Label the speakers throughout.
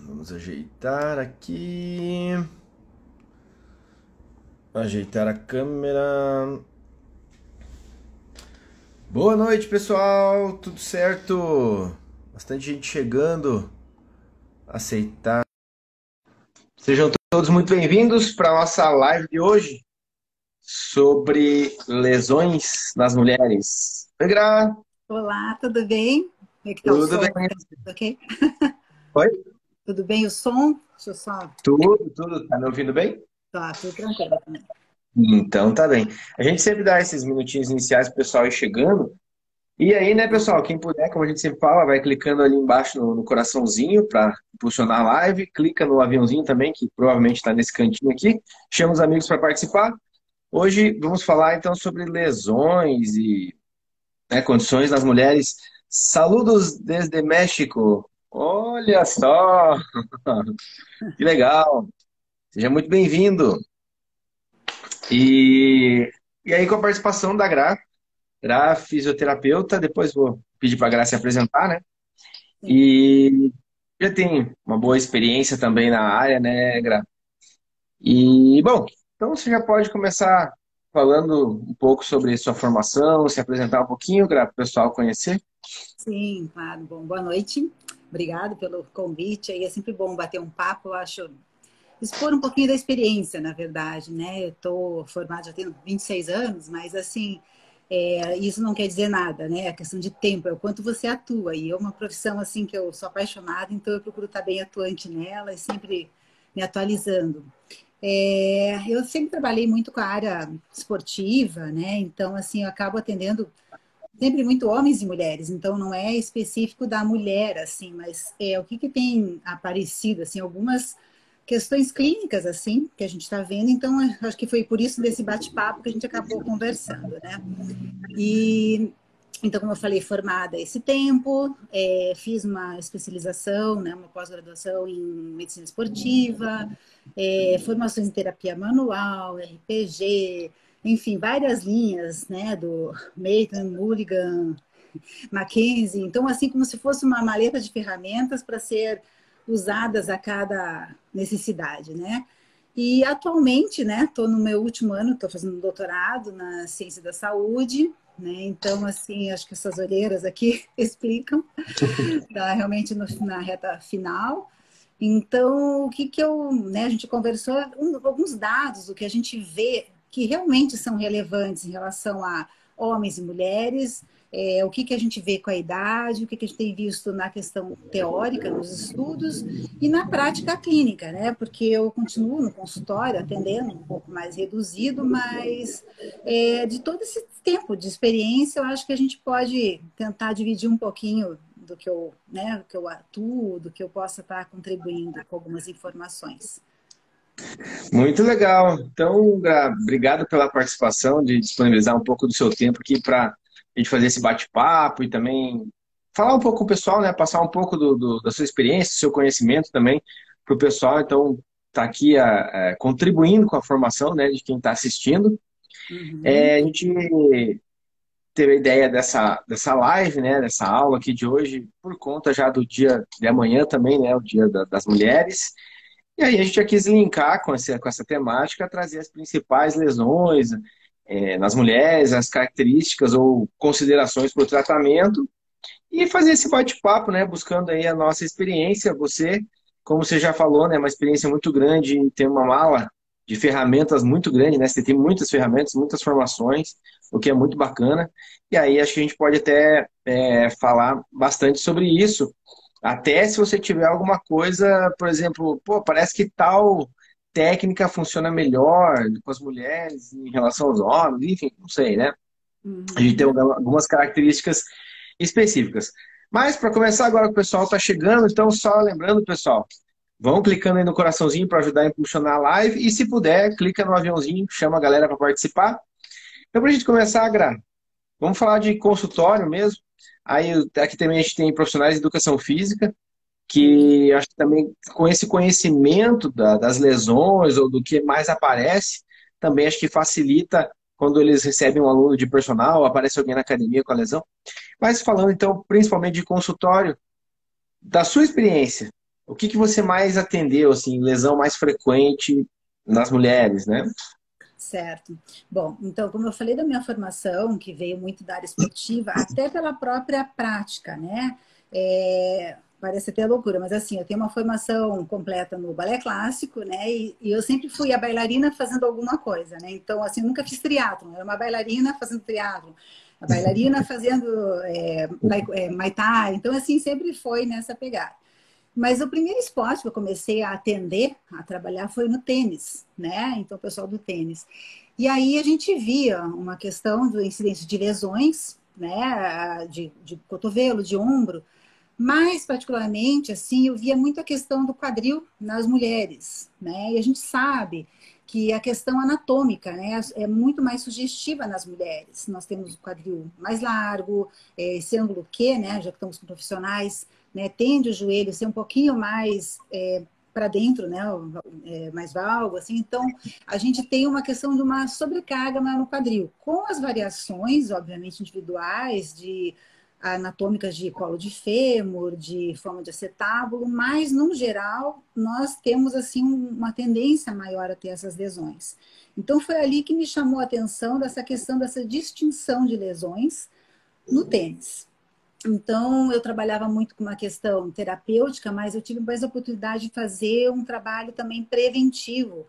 Speaker 1: Vamos ajeitar aqui. Ajeitar a câmera. Boa noite, pessoal. Tudo certo? Bastante gente chegando. Aceitar. Sejam todos muito bem-vindos para a nossa live de hoje sobre lesões nas mulheres. Oi, Gra.
Speaker 2: Olá, tudo bem? Como é que tá o
Speaker 1: Tudo bem?
Speaker 2: som? Tá tudo ok?
Speaker 1: Oi?
Speaker 2: Tudo bem o som? Deixa eu só...
Speaker 1: Tudo. Tá me ouvindo bem?
Speaker 2: Tá, tudo tranquilo também.
Speaker 1: Então tá bem. A gente sempre dá esses minutinhos iniciais para o pessoal ir chegando. E aí, né, pessoal, quem puder, como a gente sempre fala, vai clicando ali embaixo no coraçãozinho para impulsionar a live, clica no aviãozinho também, que provavelmente está nesse cantinho aqui, chama os amigos para participar. Hoje vamos falar então sobre lesões e, né, condições das mulheres. Saludos desde México. Olha só, que legal. Seja muito bem-vindo. E, e aí, com a participação da Gra, fisioterapeuta, depois vou pedir para a Gra se apresentar, né?
Speaker 2: Sim.
Speaker 1: E já tem uma boa experiência também na área, né, Gra? E, bom, então você já pode começar falando um pouco sobre sua formação, se apresentar um pouquinho, Gra, para o pessoal conhecer.
Speaker 2: Sim, claro. Bom, boa noite. Obrigado pelo convite. Aí é sempre bom bater um papo, eu acho. Expor um pouquinho da experiência, na verdade, né? Eu estou formada, já tenho 26 anos, mas assim, isso não quer dizer nada, né? A questão de tempo, é o quanto você atua. E é uma profissão assim que eu sou apaixonada, então eu procuro estar bem atuante nela e sempre me atualizando. Eu sempre trabalhei muito com a área esportiva, né? Então, assim, eu acabo atendendo sempre muito homens e mulheres, então não é específico da mulher, assim, mas o que tem aparecido, assim, algumas questões clínicas, assim, que a gente está vendo, então acho que foi por isso desse bate-papo que a gente acabou conversando, né? E então, como eu falei, formada esse tempo, fiz uma especialização, né, uma pós-graduação em medicina esportiva, formações em terapia manual, RPG, enfim, várias linhas, né, do Maitland, Mulligan, Mackenzie. Então, assim, como se fosse uma maleta de ferramentas para ser usadas a cada necessidade, né? E atualmente, né, estou no meu último ano, estou fazendo um doutorado na ciência da saúde, né? Então, assim, acho que essas olheiras aqui explicam, tá realmente na reta final. Então, o que eu, né, a gente conversou, alguns dados, o que a gente vê que realmente são relevantes em relação a homens e mulheres, o que a gente vê com a idade, o que a gente tem visto na questão teórica, nos estudos, e na prática clínica, né? Porque eu continuo no consultório atendendo um pouco mais reduzido, mas de todo esse tempo de experiência, eu acho que a gente pode tentar dividir um pouquinho do que eu, né, do que eu atuo, do que eu possa estar contribuindo com algumas informações.
Speaker 1: Muito legal. Então, Gra, obrigado pela participação, de disponibilizar um pouco do seu tempo aqui para a gente fazer esse bate-papo e também falar um pouco com o pessoal, né? Passar um pouco da sua experiência, do seu conhecimento também para o pessoal. Então, está aqui contribuindo com a formação, né, de quem está assistindo.
Speaker 2: Uhum.
Speaker 1: A gente teve a ideia dessa live, né, dessa aula aqui de hoje, por conta já do dia de amanhã também, né, o Dia das Mulheres. E aí a gente já quis linkar com essa temática, trazer as principais lesões nas mulheres, as características ou considerações para o tratamento e fazer esse bate-papo, né, buscando aí a nossa experiência. Você, como você já falou, né, uma experiência muito grande em ter uma mala de ferramentas muito grande, né? Você tem muitas ferramentas, muitas formações, o que é muito bacana. E aí acho que a gente pode até falar bastante sobre isso. Até se você tiver alguma coisa, por exemplo, pô, parece que tal técnica funciona melhor com as mulheres em relação aos homens, enfim, não sei, né? A gente tem
Speaker 2: Uhum.
Speaker 1: algumas características específicas. Mas para começar agora, o pessoal está chegando, então só lembrando, pessoal, vão clicando aí no coraçãozinho para ajudar a impulsionar a live e se puder, clica no aviãozinho, chama a galera para participar. Então, para a gente começar, Gra, vamos falar de consultório mesmo. Aí aqui também a gente tem profissionais de educação física,
Speaker 2: Sim.
Speaker 1: que acho que também com esse conhecimento das lesões ou do que mais aparece, também acho que facilita quando eles recebem um aluno de personal, aparece alguém na academia com a lesão. Mas falando então principalmente de consultório, Da sua experiência, o que que você mais atendeu, assim, lesão mais frequente nas mulheres, né?
Speaker 2: Certo. Bom, então, como eu falei da minha formação, que veio muito da área esportiva, até pela própria prática, né? Parece até loucura, mas assim, eu tenho uma formação completa no balé clássico, né? E eu sempre fui a bailarina fazendo alguma coisa, né? Então, assim, eu nunca fiz triatlon, era uma bailarina fazendo triatlon, a bailarina fazendo Muay Thai, então, assim, sempre foi nessa pegada. Mas o primeiro esporte que eu comecei a atender, a trabalhar, foi no tênis, né? Então, o pessoal do tênis. E aí a gente via uma questão do incidência de lesões, né? De cotovelo, de ombro, mas particularmente, assim, eu via muito a questão do quadril nas mulheres, né? E a gente sabe que a questão anatômica, né, é muito mais sugestiva nas mulheres. Nós temos o quadril mais largo, esse ângulo Q, né, já que estamos com profissionais, né, tende o joelho a ser um pouquinho mais para dentro, né, mais valgo, assim. Então, a gente tem uma questão de uma sobrecarga maior no quadril, com as variações, obviamente, individuais, de anatômicas de colo de fêmur, de forma de acetábulo, mas, no geral, nós temos, assim, uma tendência maior a ter essas lesões. Então, foi ali que me chamou a atenção dessa questão, dessa distinção de lesões no tênis. Então, eu trabalhava muito com uma questão terapêutica, mas eu tive mais a oportunidade de fazer um trabalho também preventivo,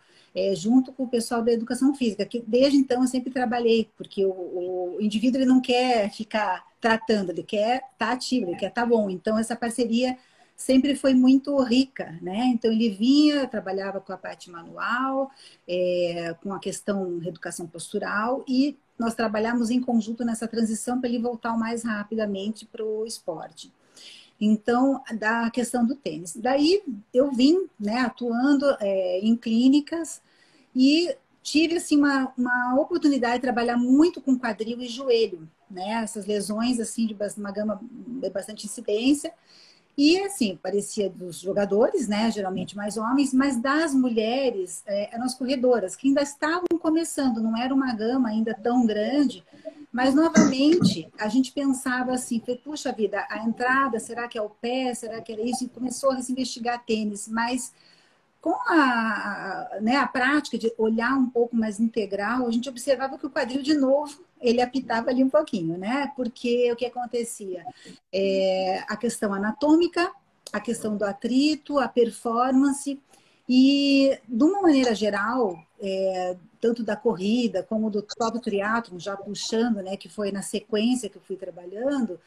Speaker 2: junto com o pessoal da educação física, que desde então eu sempre trabalhei, porque o indivíduo ele não quer ficar tratando, ele quer estar ativo, ele quer estar bom. Então, essa parceria sempre foi muito rica, né? Então, ele vinha, trabalhava com a parte manual, com a questão de educação postural e nós trabalhamos em conjunto nessa transição para ele voltar o mais rapidamente para o esporte. Então, da questão do tênis. Daí eu vim, né, atuando em clínicas e tive assim uma oportunidade de trabalhar muito com quadril e joelho, né? Essas lesões assim de uma gama de bastante incidência. E assim, parecia dos jogadores, né? Geralmente mais homens, mas das mulheres, eram as corredoras, que ainda estavam começando, não era uma gama ainda tão grande, mas novamente a gente pensava assim, puxa vida, a entrada, será que é o pé, será que era isso? E começou a se investigar tênis, mas com né, a prática de olhar um pouco mais integral, a gente observava que o quadril, de novo, ele apitava ali um pouquinho, né? Porque o que acontecia? A questão anatômica, a questão do atrito, a performance, e, de uma maneira geral, tanto da corrida como do próprio triatlon, já puxando, né, que foi na sequência que eu fui trabalhando,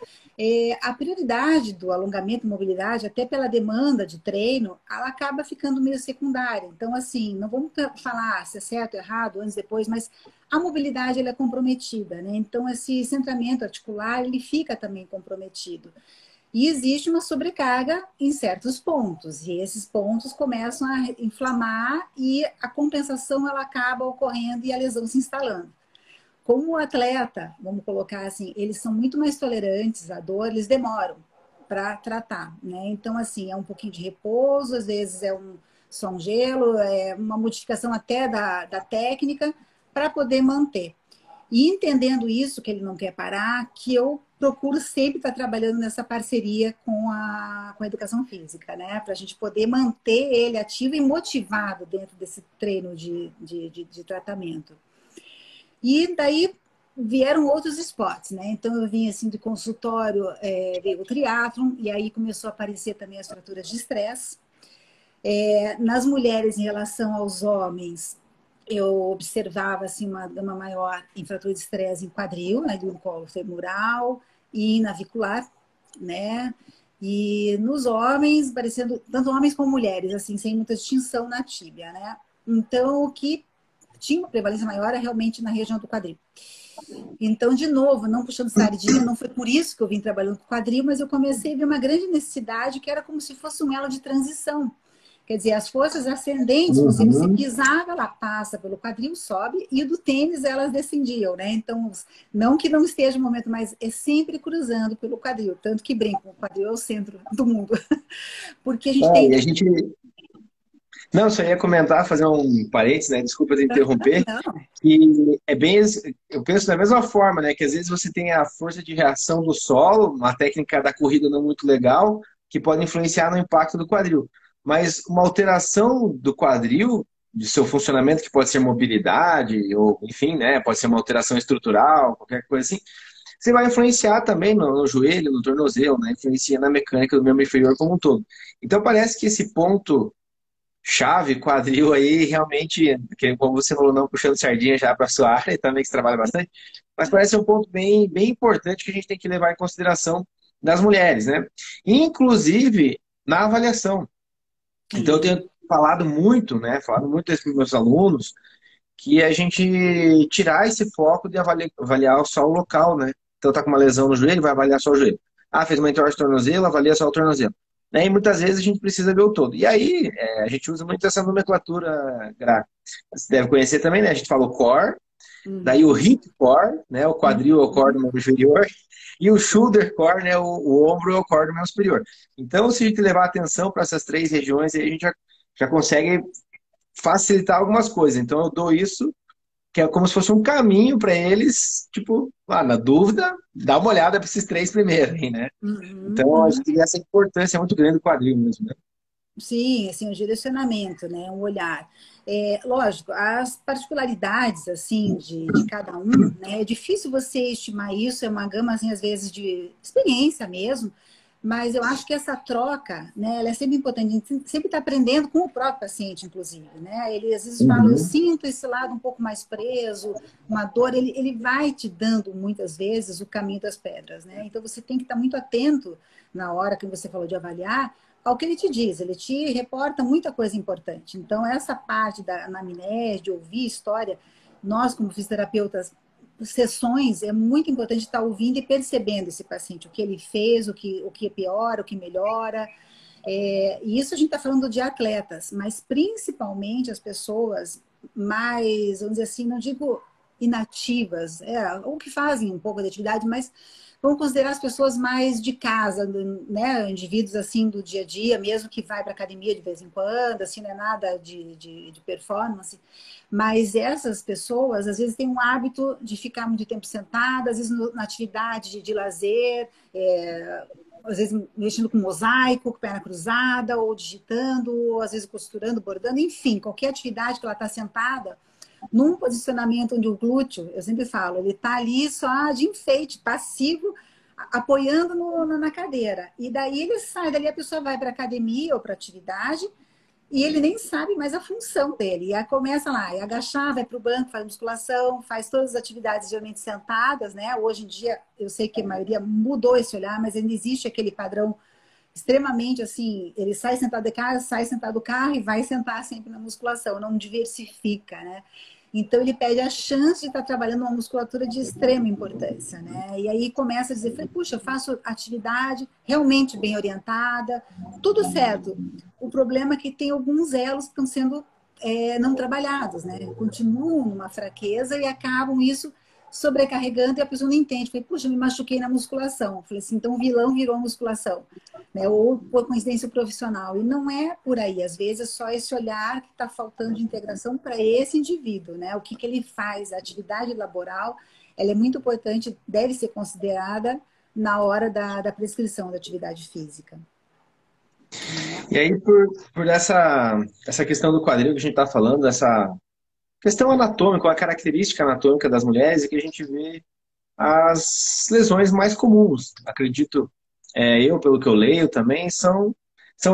Speaker 2: a prioridade do alongamento e mobilidade, até pela demanda de treino, ela acaba ficando meio secundária. Então, assim, não vamos falar se é certo ou errado, antes, depois, mas a mobilidade ela é comprometida, né? Então, esse centramento articular, ele fica também comprometido. E existe uma sobrecarga em certos pontos, e esses pontos começam a inflamar e a compensação ela acaba ocorrendo e a lesão se instalando. Como o atleta, vamos colocar assim, eles são muito mais tolerantes à dor, eles demoram para tratar, né? Então, assim, é um pouquinho de repouso, às vezes só um gelo, é uma modificação até da técnica para poder manter. E entendendo isso, que ele não quer parar, que eu procuro sempre estar trabalhando nessa parceria com a educação física, né? Para a gente poder manter ele ativo e motivado dentro desse treino de tratamento. E daí vieram outros esportes, né? Então eu vim assim de consultório, veio o triatlon, e aí começou a aparecer também as fraturas de estresse. Nas mulheres, em relação aos homens, eu observava assim uma gama maior em fratura de estresse em quadril, né, no colo femoral e navicular, né? E nos homens, parecendo tanto homens como mulheres, assim, sem muita distinção na tíbia, né? Então, o que tinha uma prevalência maior era realmente na região do quadril. Então, de novo, não puxando sardinha, não foi por isso que eu vim trabalhando com quadril, mas eu comecei a ver uma grande necessidade que era como se fosse um elo de transição. Quer dizer, as forças ascendentes, você pisava, ela passa pelo quadril, sobe, e do tênis elas descendiam, né? Então, não que não esteja no momento, mas é sempre cruzando pelo quadril. Tanto que brinco, o quadril é o centro do mundo. Porque a gente tem...
Speaker 1: E a gente... Não, só ia comentar, fazer um parênteses, né? Desculpa te interromper.
Speaker 2: Não.
Speaker 1: Que é bem... Eu penso da mesma forma, né? Que às vezes você tem a força de reação do solo, uma técnica da corrida não muito legal, que podem influenciar no impacto do quadril. Mas uma alteração do quadril, de seu funcionamento, que pode ser mobilidade, ou enfim, né, pode ser uma alteração estrutural, qualquer coisa assim, você vai influenciar também no joelho, no tornozelo, né? Influencia na mecânica do membro inferior como um todo. Então parece que esse ponto chave, quadril aí, realmente, que, como você falou, não puxando sardinha já para a sua área, também que você trabalha bastante, mas parece um ponto bem importante que a gente tem que levar em consideração das mulheres, né? Inclusive na avaliação. Então eu tenho falado muito, né? Falado muito isso para os meus alunos, que a gente tirar esse foco de avaliar só o local, né? Então tá com uma lesão no joelho, vai avaliar só o joelho. Ah, fez uma entorse de tornozelo, avalia só o tornozelo. Né? E muitas vezes a gente precisa ver o todo. E aí, a gente usa muito essa nomenclatura, Gra. Você deve conhecer também, né? A gente fala o core, daí o hip core, né? O quadril é o core do membro inferior, e o shoulder core, né? O ombro é o core do membro superior. Então, se a gente levar atenção para essas três regiões, aí a gente já consegue facilitar algumas coisas. Então, eu dou isso, que é como se fosse um caminho para eles, tipo, na dúvida, dá uma olhada para esses três primeiro, hein, né? Então, acho que essa importância é muito grande do quadril mesmo, né?
Speaker 2: Sim, assim, um direcionamento, né? Um olhar. É, lógico, as particularidades, assim, de cada um, né? É difícil você estimar isso, é uma gama, assim, às vezes, de experiência mesmo, mas eu acho que essa troca, né? Ela é sempre importante, a gente sempre está aprendendo com o próprio paciente, inclusive, né? Ele, às vezes, fala, eu
Speaker 1: Uhum.
Speaker 2: sinto esse lado um pouco mais preso, uma dor, ele vai te dando, muitas vezes, o caminho das pedras, né? Então, você tem que estar muito atento na hora que você falou de avaliar, ao que ele te diz, ele te reporta muita coisa importante. Então, essa parte da anamnese, de ouvir história, nós, como fisioterapeutas, sessões, é muito importante estar ouvindo e percebendo esse paciente, o que ele fez, o que piora, o que melhora. E isso a gente está falando de atletas, mas principalmente as pessoas mais, vamos dizer assim, não digo inativas, ou que fazem um pouco de atividade, mas vamos considerar as pessoas mais de casa, né? Indivíduos assim do dia a dia, mesmo que vai para academia de vez em quando, assim, não é nada de performance. Mas essas pessoas, às vezes, têm um hábito de ficar muito tempo sentada, às vezes na atividade de lazer, às vezes mexendo com mosaico, com perna cruzada, ou digitando, ou às vezes costurando, bordando, enfim, qualquer atividade que ela está sentada, num posicionamento onde o glúteo, eu sempre falo, ele está ali só de enfeite, passivo, apoiando na cadeira. E daí ele sai, dali a pessoa vai para academia ou para atividade, e ele nem sabe mais a função dele. E aí começa lá, e agachar, vai para o banco, faz musculação, faz todas as atividades geralmente sentadas, né? Hoje em dia, eu sei que a maioria mudou esse olhar, mas ainda existe aquele padrão extremamente assim, ele sai sentado de casa, sai sentado do carro e vai sentar sempre na musculação, não diversifica, né? Então ele perde a chance de estar trabalhando uma musculatura de extrema importância, né? E aí começa a dizer, puxa, eu faço atividade realmente bem orientada, tudo certo. O problema é que tem alguns elos que estão sendo não trabalhados, né? Continuam numa fraqueza e acabam isso sobrecarregando e a pessoa não entende. Falei, puxa, me machuquei na musculação. Falei assim, então o vilão virou a musculação, né? Ou por coincidência profissional. E não é por aí. Às vezes é só esse olhar que está faltando de integração para esse indivíduo, né? O que ele faz, a atividade laboral, ela é muito importante, deve ser considerada na hora da prescrição da atividade física.
Speaker 1: E aí, por essa questão do quadril que a gente está falando, essa questão anatômica, a característica anatômica das mulheres, é que a gente vê as lesões mais comuns. Acredito, eu, pelo que eu leio também, são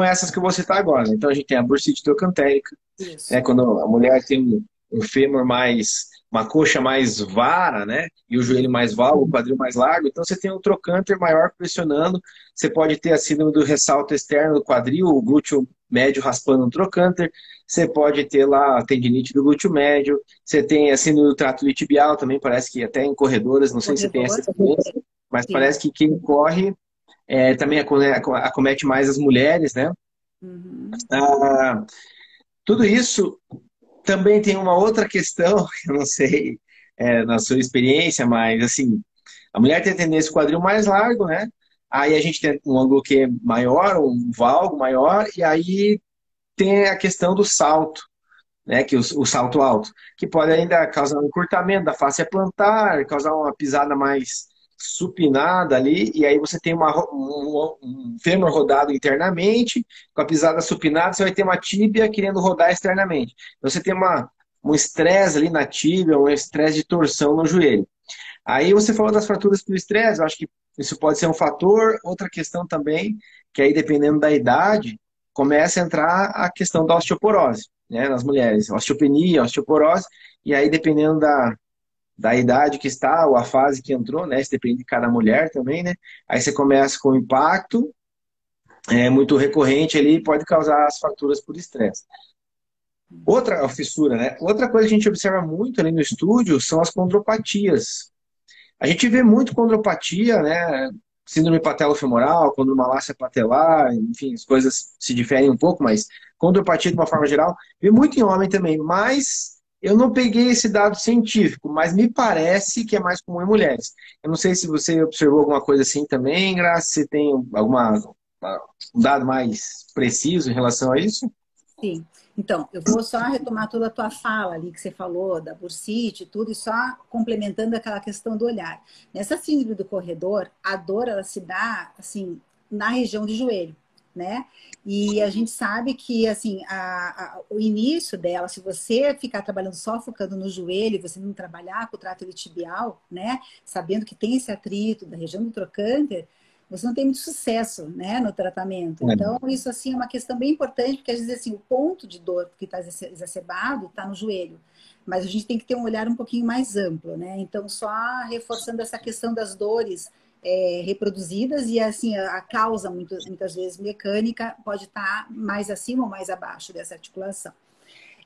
Speaker 1: essas que eu vou citar agora. Então, a gente tem a bursite trocantérica, né,
Speaker 2: Isso.
Speaker 1: quando a mulher tem um fêmur mais, uma coxa mais vara, né, e o joelho mais valgo, o quadril mais largo, então você tem um trocânter maior pressionando, você pode ter a síndrome do ressalto externo do quadril, o glúteo médio raspando no trocânter, você pode ter lá a tendinite do glúteo médio, você tem a síndrome do trato iliotibial também, parece que até em corredoras, não sei se você tem essa
Speaker 2: Corredor.
Speaker 1: experiência, mas
Speaker 2: Sim.
Speaker 1: parece que quem corre também acomete mais as mulheres, né?
Speaker 2: Uhum.
Speaker 1: Ah, tudo isso também tem uma outra questão, eu não sei na sua experiência, mas assim, a mulher tem tendência ao quadril mais largo, né? Aí a gente tem um ângulo que é maior, um valgo maior, e aí tem a questão do salto, né? Que o salto alto, que pode ainda causar um encurtamento da face plantar, causar uma pisada mais supinada ali, e aí você tem um fêmur rodado internamente, com a pisada supinada, você vai ter uma tíbia querendo rodar externamente. Então você tem um estresse ali na tíbia, um estresse de torção no joelho. Aí você falou das fraturas por estresse, eu acho que isso pode ser um fator. Outra questão também, que aí dependendo da idade, começa a entrar a questão da osteoporose, né, nas mulheres. Osteopenia, osteoporose, e aí dependendo da idade que está, ou a fase que entrou, né, isso depende de cada mulher também, né, aí você começa com impacto, muito recorrente ali, pode causar as fraturas por estresse. Outra fissura, né? Outra coisa que a gente observa muito ali no estúdio são as condropatias. A gente vê muito condropatia, né? Síndrome patelofemoral, condromalácia patelar, enfim, as coisas se diferem um pouco, mas condropatia de uma forma geral, vê muito em homem também, mas eu não peguei esse dado científico, mas me parece que é mais comum em mulheres. Eu não sei se você observou alguma coisa assim também, Graça, se tem um dado mais preciso em relação a isso?
Speaker 2: Sim. Então, eu vou só retomar toda a tua fala ali que você falou da bursite e tudo, e só complementando aquela questão do olhar. Nessa síndrome do corredor, a dor ela se dá assim na região do joelho, né? E a gente sabe que assim o início dela, se você ficar trabalhando só focando no joelho, você não trabalhar com o trato iliotibial, né? Sabendo que tem esse atrito da região do trocânter, você não tem muito sucesso, né, no tratamento. Então, isso assim é uma questão bem importante, porque às vezes assim, o ponto de dor que está exacerbado está no joelho. Mas a gente tem que ter um olhar um pouquinho mais amplo, né? Então, só reforçando essa questão das dores reproduzidas e assim, a causa muitas vezes mecânica pode estar mais acima ou mais abaixo dessa articulação.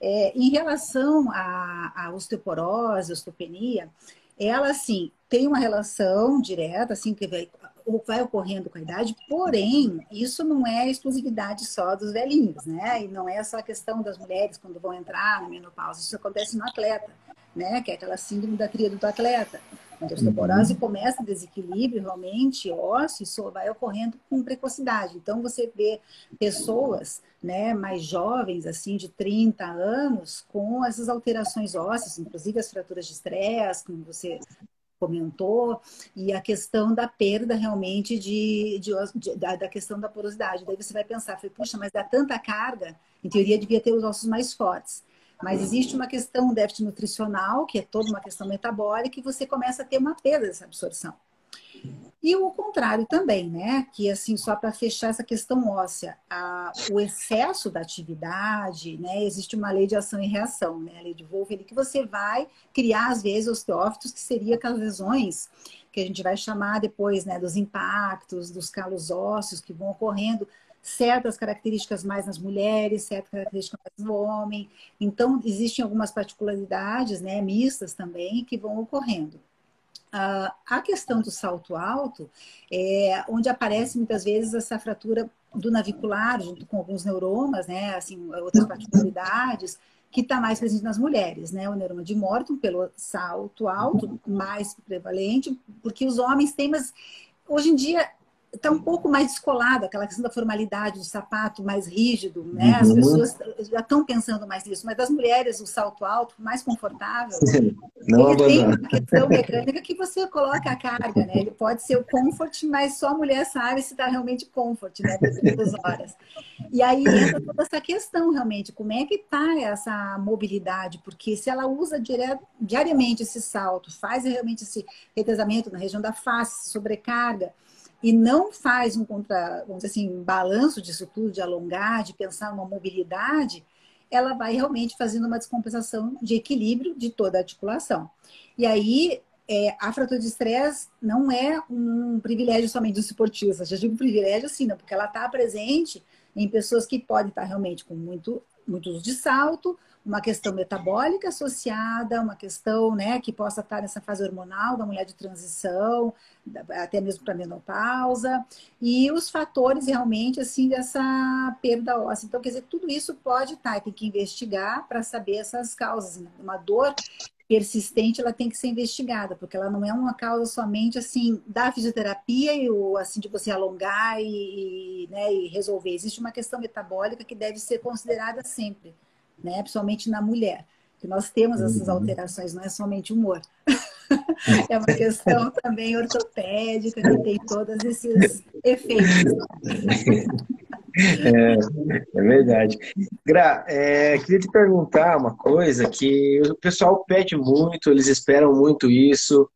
Speaker 2: Em relação à osteoporose, osteopenia, ela, assim, tem uma relação direta, assim, que vai ocorrendo com a idade, porém, isso não é exclusividade só dos velhinhos, né? E não é só a questão das mulheres quando vão entrar na menopausa, isso acontece no atleta, né? Que é aquela síndrome da tríade do atleta. Quando a osteoporose começa desequilíbrio realmente ósseo, isso vai ocorrendo com precocidade. Então, você vê pessoas, né, mais jovens, assim, de 30 anos, com essas alterações ósseas, inclusive as fraturas de estresse, como você comentou, e a questão da perda realmente da questão da porosidade. Daí você vai pensar, puxa, mas dá tanta carga, em teoria devia ter os ossos mais fortes. Mas existe uma questão, um déficit nutricional, que é toda uma questão metabólica, e você começa a ter uma perda dessa absorção. E o contrário também, né? Que assim, só para fechar essa questão óssea, o excesso da atividade, né? Existe uma lei de ação e reação, né? A lei de Wolff, que você vai criar, às vezes, osteófitos, que seria aquelas lesões que a gente vai chamar depois, né? Dos impactos, dos calos ósseos que vão ocorrendo, certas características mais nas mulheres, certas características mais no homem. Então, existem algumas particularidades, né? Mistas também, que vão ocorrendo. A questão do salto alto é onde aparece muitas vezes essa fratura do navicular, junto com alguns neuromas, né, assim, outras particularidades, que está mais presente nas mulheres, né, o neuroma de Morton pelo salto alto, mais prevalente, porque os homens têm, mas hoje em dia está um pouco mais descolado, aquela questão da formalidade do sapato mais rígido, né? As pessoas já estão pensando mais nisso, mas das mulheres, o salto alto, mais confortável,
Speaker 1: Não
Speaker 2: ele tem
Speaker 1: abandona.
Speaker 2: uma questão mecânica que você coloca a carga, né? Ele pode ser o comfort, mas só a mulher sabe se está realmente comfort, né? Por muitas horas. E aí entra toda essa questão, realmente, como é que está essa mobilidade? Porque se ela usa diariamente esse salto, faz realmente esse revezamento na região da face, sobrecarga, e não faz vamos dizer assim, um balanço disso tudo, de alongar, de pensar numa mobilidade, ela vai realmente fazendo uma descompensação de equilíbrio de toda a articulação. E aí, a fratura de estresse não é um privilégio somente dos esportistas, já digo privilégio assim, não, porque ela está presente em pessoas que podem estar realmente com muito uso de salto, uma questão metabólica associada, uma questão, né, que possa estar nessa fase hormonal da mulher de transição, até mesmo para menopausa, e os fatores realmente assim dessa perda óssea. Então, quer dizer, tudo isso pode estar, tem que investigar para saber essas causas. Uma dor persistente, ela tem que ser investigada, porque ela não é uma causa somente assim da fisioterapia e o assim de você alongar né, e resolver. Existe uma questão metabólica que deve ser considerada sempre, né, principalmente na mulher, que nós temos essas alterações, não é somente humor. É uma questão também ortopédica que tem todos esses efeitos.
Speaker 1: É verdade. Gra, queria te perguntar uma coisa que o pessoal pede muito, eles esperam muito isso.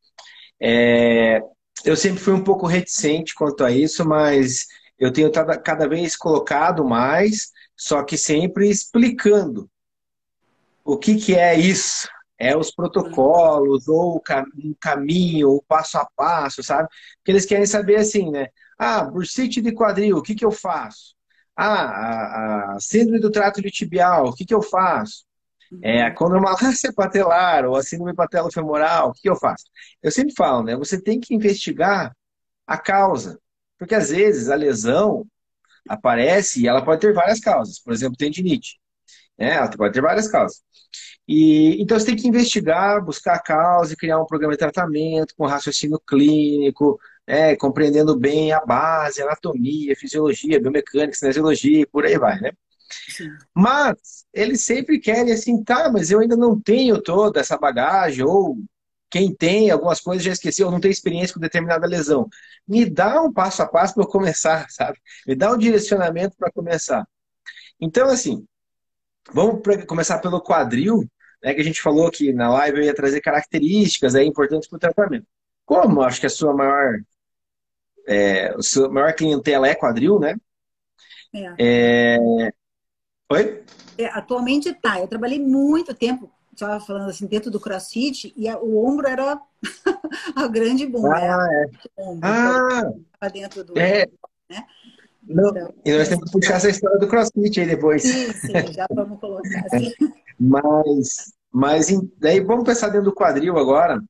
Speaker 1: É, eu sempre fui um pouco reticente quanto a isso, mas eu tenho cada vez colocado mais, só que sempre explicando o que que é isso. É os protocolos, ou um caminho, o passo a passo, sabe? Porque eles querem saber assim, né? Ah, bursite de quadril, o que que eu faço? Ah, a síndrome do trato tibial, o que que eu faço? A
Speaker 2: Uhum.
Speaker 1: condromalácia patelar ou a síndrome patelofemoral, o que eu faço? Eu sempre falo, né? Você tem que investigar a causa. Porque às vezes a lesão aparece e ela pode ter várias causas. Por exemplo, tendinite. Né? Ela pode ter várias causas. Então você tem que investigar, buscar a causa e criar um programa de tratamento com raciocínio clínico, compreendendo bem a base, anatomia, fisiologia, biomecânica, cinesiologia e por aí vai, né?
Speaker 2: Sim.
Speaker 1: Mas eles sempre querem assim, tá, mas eu ainda não tenho toda essa bagagem, ou quem tem algumas coisas já esqueceu, ou não tem experiência com determinada lesão. Me dá um passo a passo para eu começar, sabe? Me dá um direcionamento para começar. Então, assim, vamos começar pelo quadril, né, que a gente falou que na live eu ia trazer características importantes para o tratamento. Como acho que a sua maior clientela é quadril, né?
Speaker 2: É.
Speaker 1: Oi?
Speaker 2: Atualmente tá. Eu trabalhei muito tempo, só falando assim, dentro do CrossFit, e o ombro era a grande boom, né?
Speaker 1: Ah,
Speaker 2: O ombro, então,
Speaker 1: ah,
Speaker 2: estava dentro
Speaker 1: é.
Speaker 2: né?
Speaker 1: Não,
Speaker 2: Então,
Speaker 1: e nós temos que puxar essa história do CrossFit aí depois.
Speaker 2: sim, sim, já vamos colocar assim.
Speaker 1: Daí vamos pensar dentro do quadril agora.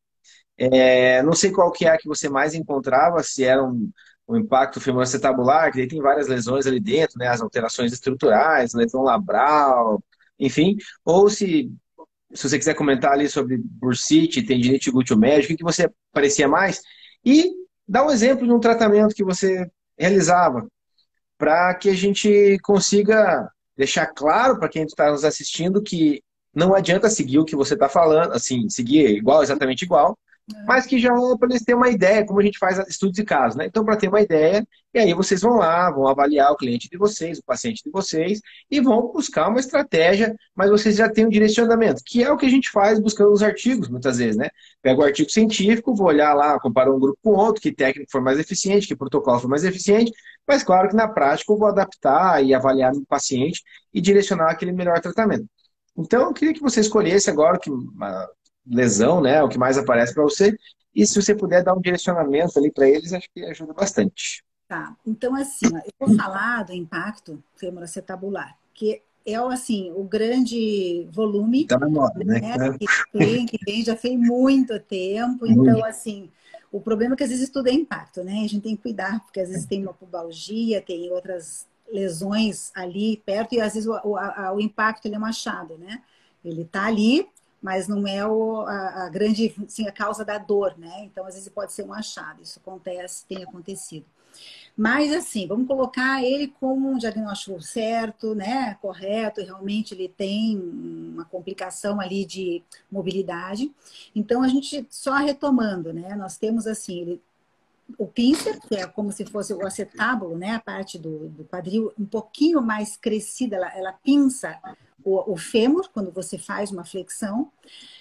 Speaker 1: Não sei qual que é a que você mais encontrava, se era um impacto femoroacetabular, que daí tem várias lesões ali dentro, né? As alterações estruturais, lesão labral, enfim. Ou se você quiser comentar ali sobre bursite, tendinite glúteo médio, o que que você parecia mais? E dá um exemplo de um tratamento que você realizava, para que a gente consiga deixar claro para quem está nos assistindo que não adianta seguir o que você está falando, assim, seguir igual, exatamente igual, mas que já é para eles terem uma ideia, como a gente faz estudos de caso, né? Então, para ter uma ideia, e aí vocês vão lá, vão avaliar o cliente de vocês, o paciente de vocês, e vão buscar uma estratégia, mas vocês já têm um direcionamento, que é o que a gente faz buscando os artigos, muitas vezes, né? Pega o artigo científico, vou olhar lá, comparar um grupo com outro, que técnico for mais eficiente, que protocolo for mais eficiente, mas claro que na prática eu vou adaptar e avaliar no paciente e direcionar aquele melhor tratamento. Então, eu queria que você escolhesse agora uma lesão, né, o que mais aparece para você, e se você puder dar um direcionamento ali para eles, acho que ajuda bastante.
Speaker 2: Tá, então assim, ó, eu vou falar do impacto femoroacetabular, que é assim, o grande volume,
Speaker 1: Tá na moda, né?
Speaker 2: né, que vem já fez muito tempo, então
Speaker 1: Muito.
Speaker 2: assim, o problema é que às vezes tudo é impacto, né? A gente tem que cuidar, porque às vezes tem uma pubalgia, tem outras lesões ali perto, e às vezes o impacto ele é um achado, né? Ele tá ali, mas não é a grande, assim, a causa da dor, né? Então, às vezes pode ser um achado, isso acontece, tem acontecido. Mas, assim, vamos colocar ele como um diagnóstico certo, né? Correto, realmente ele tem uma complicação ali de mobilidade. Então, a gente só retomando, né? Nós temos, assim, o pincer, que é como se fosse o acetábulo, né? A parte do quadril um pouquinho mais crescida, ela pinça o fêmur quando você faz uma flexão.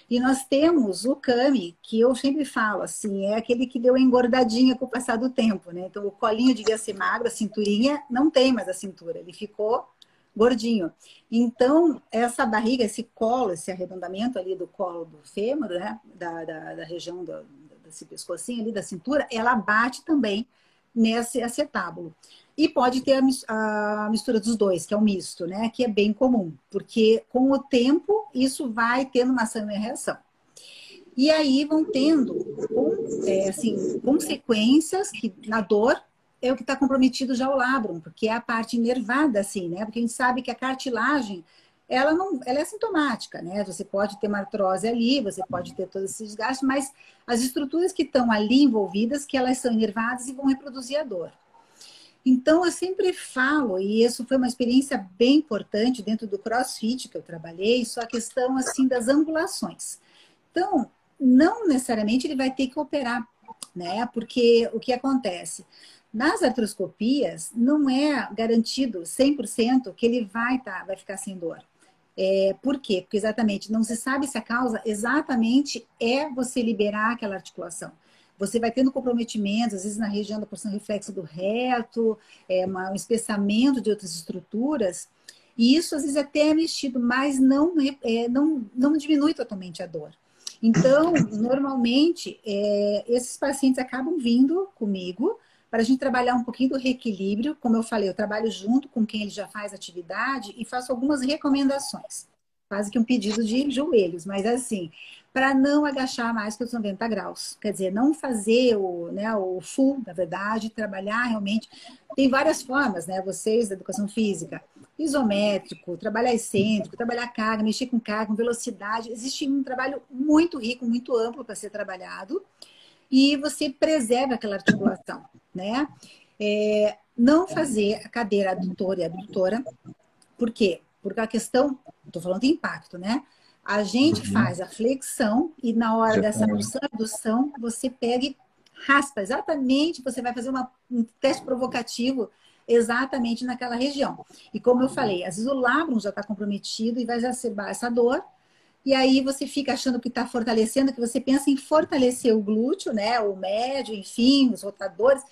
Speaker 2: E nós temos o Kami, que eu sempre falo, assim, é aquele que deu engordadinha com o passar do tempo, né? Então, o colinho devia ser magro, a cinturinha não tem mais a cintura, ele ficou gordinho. Então, essa barriga, esse colo, esse arredondamento ali do colo do fêmur, né? Da região desse pescocinho ali, da cintura, ela bate também nesse acetábulo. E pode ter a mistura dos dois, que é o misto, né? Que é bem comum, porque com o tempo isso vai tendo uma ação e reação. E aí vão tendo assim, consequências que na dor é o que está comprometido já o labrum, porque é a parte inervada, assim, né? Porque a gente sabe que a cartilagem ela é sintomática, né? Você pode ter uma artrose ali, você pode ter todo esse desgaste, mas as estruturas que estão ali envolvidas, que elas são inervadas e vão reproduzir a dor. Então, eu sempre falo, e isso foi uma experiência bem importante dentro do CrossFit que eu trabalhei, só a questão, assim, das angulações. Então, não necessariamente ele vai ter que operar, né? Porque o que acontece? Nas artroscopias, não é garantido 100% que ele vai ficar sem dor. Por quê? Porque exatamente não se sabe se a causa exatamente é você liberar aquela articulação. Você vai tendo comprometimentos, às vezes na região da porção reflexa do reto, um espessamento de outras estruturas, e isso às vezes até é mexido, mas não diminui totalmente a dor. Então, normalmente, esses pacientes acabam vindo comigo para a gente trabalhar um pouquinho do reequilíbrio. Como eu falei, eu trabalho junto com quem ele já faz atividade e faço algumas recomendações. Quase que um pedido de joelhos, mas assim, para não agachar mais que os 90 graus. Quer dizer, não fazer o full, na verdade, trabalhar realmente. Tem várias formas, né? Vocês da educação física, isométrico, trabalhar excêntrico, trabalhar carga, mexer com carga, com velocidade. Existe um trabalho muito rico, muito amplo para ser trabalhado e você preserva aquela articulação, né? Não fazer a cadeira adutora e abdutora, por quê? Porque a questão, estou falando de impacto, né? A gente faz a flexão e na hora dessa abdução, você pega e raspa exatamente, você vai fazer um teste provocativo exatamente naquela região. E como eu falei, às vezes o labrum já está comprometido e vai exacerbar essa dor, e aí você fica achando que está fortalecendo, que você pensa em fortalecer o glúteo, né? O médio, enfim, os rotadores,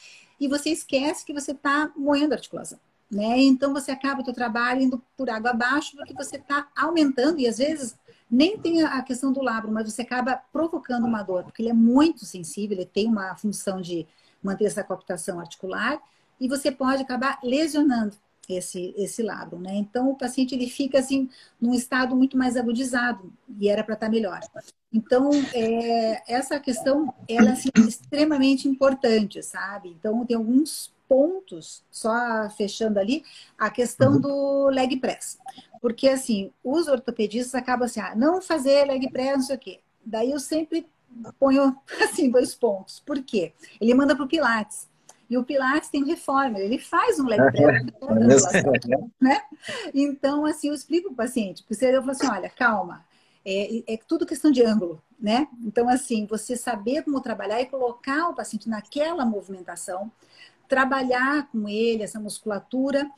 Speaker 2: e você esquece que você está moendo a articulação. Né? Então você acaba o seu trabalho indo por água abaixo porque você está aumentando e às vezes nem tem a questão do labro, mas você acaba provocando uma dor, porque ele é muito sensível, ele tem uma função de manter essa coaptação articular e você pode acabar lesionando esse labro, né? Então o paciente ele fica assim num estado muito mais agudizado e era para estar melhor. Então essa questão ela é assim, extremamente importante, sabe? Então tem alguns pontos, só fechando ali, a questão do leg press. Porque, assim, os ortopedistas acabam assim, não fazer leg press, não sei o quê. Daí eu sempre ponho, assim, 2 pontos. Por quê? Ele manda para o Pilates. E o Pilates tem um reformer, ele faz um leg press toda a angulação, né? Então, assim, eu explico para o paciente, porque eu falo assim, olha, calma, é tudo questão de ângulo, né? Então, assim, você saber como trabalhar e colocar o paciente naquela movimentação, trabalhar com ele, essa musculatura,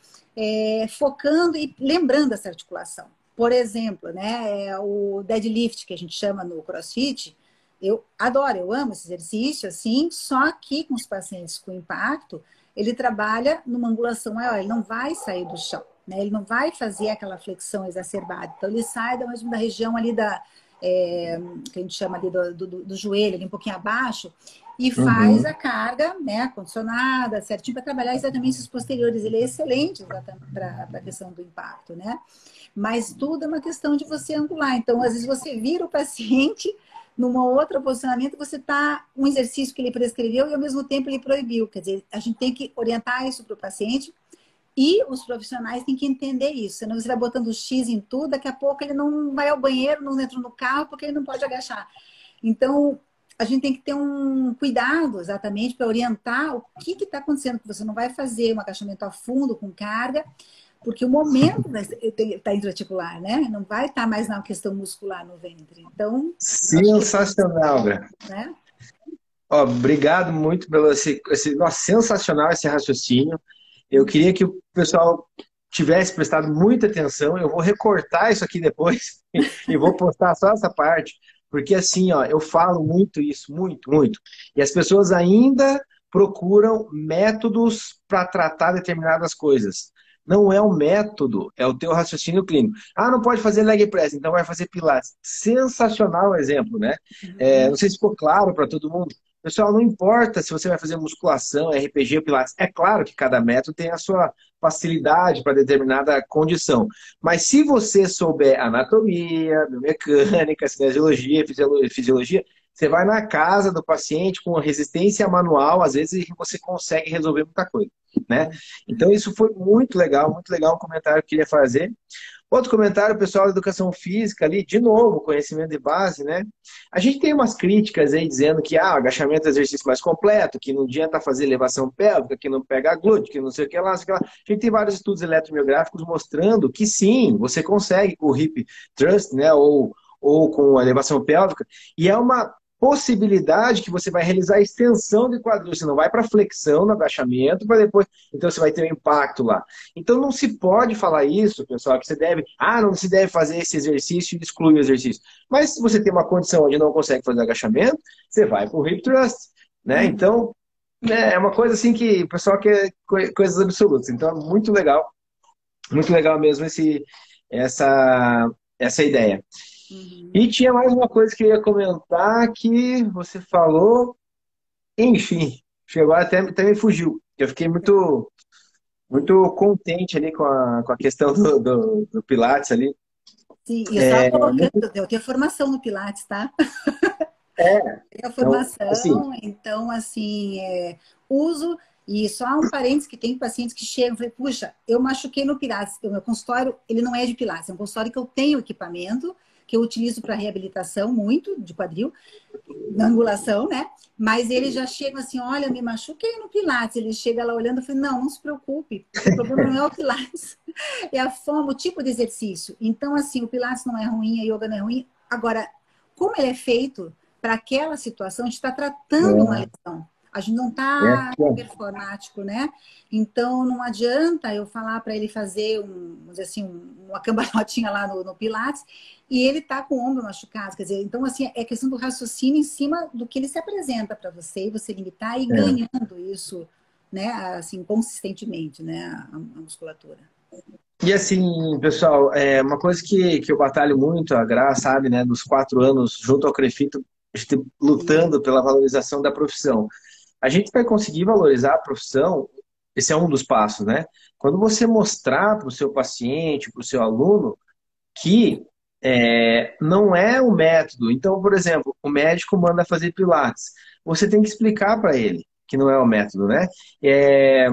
Speaker 2: focando e lembrando essa articulação. Por exemplo, né, o deadlift, que a gente chama no CrossFit, eu adoro, eu amo esse exercício, assim, só que com os pacientes com impacto, ele trabalha numa angulação maior, ele não vai sair do chão, né, ele não vai fazer aquela flexão exacerbada. Então, ele sai da região ali que a gente chama ali do joelho, ali um pouquinho abaixo, e faz a carga, né, condicionada, certinho, para trabalhar exatamente esses posteriores. Ele é excelente para a questão do impacto, né? Mas tudo é uma questão de você angular. Então, às vezes, você vira o paciente numa outra posicionamento, você está um exercício que ele prescreveu e, ao mesmo tempo, ele proibiu. Quer dizer, a gente tem que orientar isso para o paciente e os profissionais têm que entender isso. Senão você vai botando X em tudo, daqui a pouco ele não vai ao banheiro, não entra no carro, porque ele não pode agachar. Então, a gente tem que ter um cuidado exatamente para orientar o que está acontecendo, que você não vai fazer um agachamento a fundo com carga, porque o momento está intraarticular, né? Não vai estar mais na questão muscular no ventre. Então,
Speaker 1: sensacional, Gra.
Speaker 2: Né?
Speaker 1: Obrigado muito pelo nossa, sensacional esse raciocínio. Eu queria que o pessoal tivesse prestado muita atenção. Eu vou recortar isso aqui depois e vou postar só essa parte. Porque assim, ó, eu falo muito isso, muito, muito. E as pessoas ainda procuram métodos para tratar determinadas coisas. Não é o método, é o teu raciocínio clínico. Não pode fazer leg press, então vai fazer pilates. Sensacional o exemplo, né? Não sei se ficou claro para todo mundo. Pessoal, não importa se você vai fazer musculação, RPG ou pilates. É claro que cada método tem a sua facilidade para determinada condição. Mas se você souber anatomia, biomecânica, cinesiologia, fisiologia, você vai na casa do paciente com resistência manual, às vezes você consegue resolver muita coisa, né? Então isso foi muito legal um comentário que eu queria fazer. Outro comentário, pessoal da educação física ali, de novo, conhecimento de base, né? A gente tem umas críticas aí dizendo que agachamento é exercício mais completo, que não adianta fazer elevação pélvica, que não pega glúteo, que não sei o que lá, sei o que lá. A gente tem vários estudos eletromiográficos mostrando que sim, você consegue com o hip thrust, né? Ou com a elevação pélvica. E é uma possibilidade que você vai realizar a extensão de quadril. Você não vai para flexão no agachamento para depois. Então você vai ter um impacto lá. Então não se pode falar isso, pessoal, que você deve. Ah, não se deve fazer esse exercício e excluir o exercício. Mas se você tem uma condição onde não consegue fazer agachamento, você vai para o hip thrust, né? Então é uma coisa assim que o pessoal quer coisas absolutas. Então é muito legal mesmo essa ideia. E tinha mais uma coisa que eu ia comentar que você falou, enfim, chegou até me fugiu. Eu fiquei muito contente ali com a questão do Pilates ali.
Speaker 2: Sim, e eu estava colocando, eu tenho formação no Pilates, tá? Tenho a
Speaker 1: Então, assim,
Speaker 2: formação, então, assim, uso, e só um parênteses que tem pacientes que chegam e falam, puxa, eu machuquei no Pilates, o meu consultório, ele não é de Pilates, é um consultório que eu tenho equipamento, que eu utilizo para reabilitação muito, de quadril, na angulação, né? Mas eles já chegam assim, olha, me machuquei no Pilates. Ele chega lá olhando e fala, não se preocupe, o seu problema não é o Pilates, é a forma, o tipo de exercício. Então, assim, o Pilates não é ruim, a yoga não é ruim. Agora, como ele é feito para aquela situação, a gente está tratando uma lesão. A gente não está performático, né? Então, não adianta eu falar para ele fazer vamos dizer assim, uma cambalotinha lá no Pilates e ele tá com o ombro machucado. Quer dizer, então, assim, é questão do raciocínio em cima do que ele se apresenta para você e você limitar e ganhando isso, né? Assim, consistentemente, né? A musculatura.
Speaker 1: e assim, pessoal, uma coisa que eu batalho muito, a Gra sabe, né, dos 4 anos junto ao Crefito, a gente lutando pela valorização da profissão. A gente vai conseguir valorizar a profissão, esse é um dos passos, né? Quando você mostrar para o seu paciente, para o seu aluno, que não é o método. Então, por exemplo, o médico manda fazer pilates. Você tem que explicar para ele que não é o método, né? É,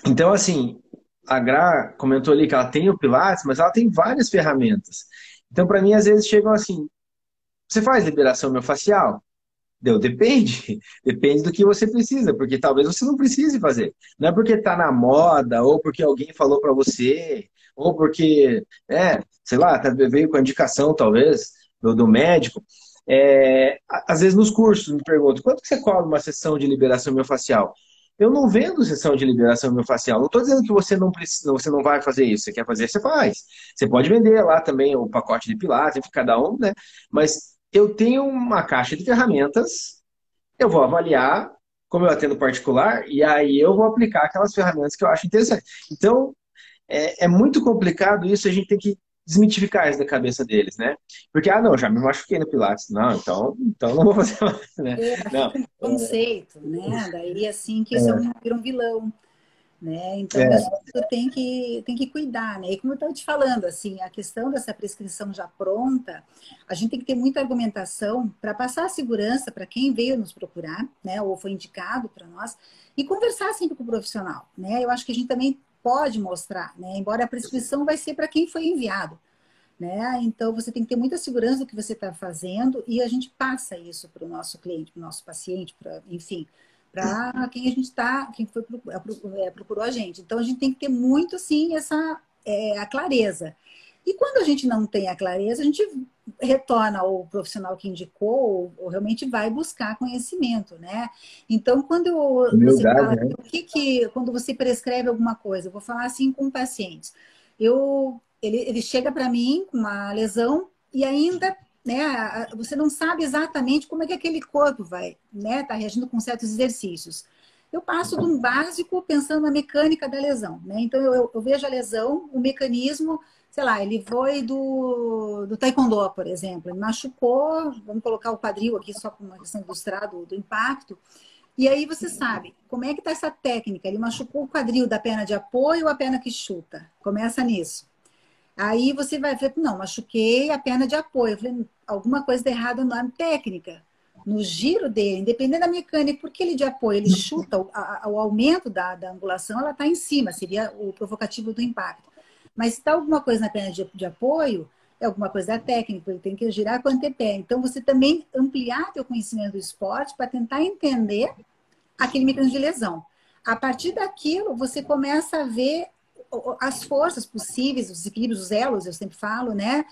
Speaker 1: então, assim, a Gra comentou ali que ela tem o pilates, mas ela tem várias ferramentas. Então, para mim, às vezes chegam assim, você faz liberação miofascial? Depende. Depende do que você precisa, porque talvez você não precise fazer. Não é porque está na moda, ou porque alguém falou para você, ou porque, sei lá, veio com a indicação, talvez, do médico. Às vezes nos cursos me perguntam, quanto que você cobra uma sessão de liberação miofascial? Eu não vendo sessão de liberação miofascial. Não estou dizendo que você não precisa, você não vai fazer isso. Você quer fazer, você faz. Você pode vender lá também o pacote de pilates, enfim, cada um, né? Mas eu tenho uma caixa de ferramentas, eu vou avaliar, como eu atendo particular, e aí eu vou aplicar aquelas ferramentas que eu acho interessante. Então, é muito complicado isso, a gente tem que desmitificar isso da cabeça deles, né? Porque, não, já me machuquei no Pilates. Não, então não vou fazer mais, né? Não.
Speaker 2: Conceito, né? Daí, assim, que isso vira um vilão. Né? Então, isso tem que cuidar, né? E como eu estava te falando, assim, a questão dessa prescrição já pronta, a gente tem que ter muita argumentação para passar a segurança para quem veio nos procurar, né? Ou foi indicado para nós, e conversar sempre com o profissional, né? Eu acho que a gente também pode mostrar, né? Embora a prescrição vai ser para quem foi enviado, né? Então, você tem que ter muita segurança do que você está fazendo e a gente passa isso para o nosso cliente, para o nosso paciente, enfim, para quem a gente está, quem foi procurou a gente. Então, a gente tem que ter muito, sim, a clareza. E quando a gente não tem a clareza, a gente retorna ao profissional que indicou ou realmente vai buscar conhecimento, né? Então, quando você
Speaker 1: Humildade,
Speaker 2: fala,
Speaker 1: né?
Speaker 2: quando você prescreve alguma coisa, eu vou falar assim com pacientes. Ele chega para mim com uma lesão e ainda, né, você não sabe exatamente como é que aquele corpo vai, né, tá reagindo com certos exercícios. Eu passo de um básico pensando na mecânica da lesão, né? Então eu vejo a lesão, o mecanismo, sei lá, ele foi do taekwondo, por exemplo, ele machucou, vamos colocar o quadril aqui só com uma questão de ilustrar do impacto. E aí você sabe como é que está essa técnica. Ele machucou o quadril da perna de apoio ou a perna que chuta? Começa nisso. Aí você vai ver, não, machuquei a perna de apoio. Eu falei, alguma coisa está errada na técnica, no giro dele, independente da mecânica, porque ele de apoio, ele chuta, o aumento da angulação, ela está em cima, seria o provocativo do impacto. Mas se está alguma coisa na perna de apoio, é alguma coisa da técnica, ele tem que girar com o antepé. Então, você também ampliar teu conhecimento do esporte para tentar entender aquele mecanismo de lesão. A partir daquilo, você começa a ver as forças possíveis, os equilíbrios, os elos, eu sempre falo, né?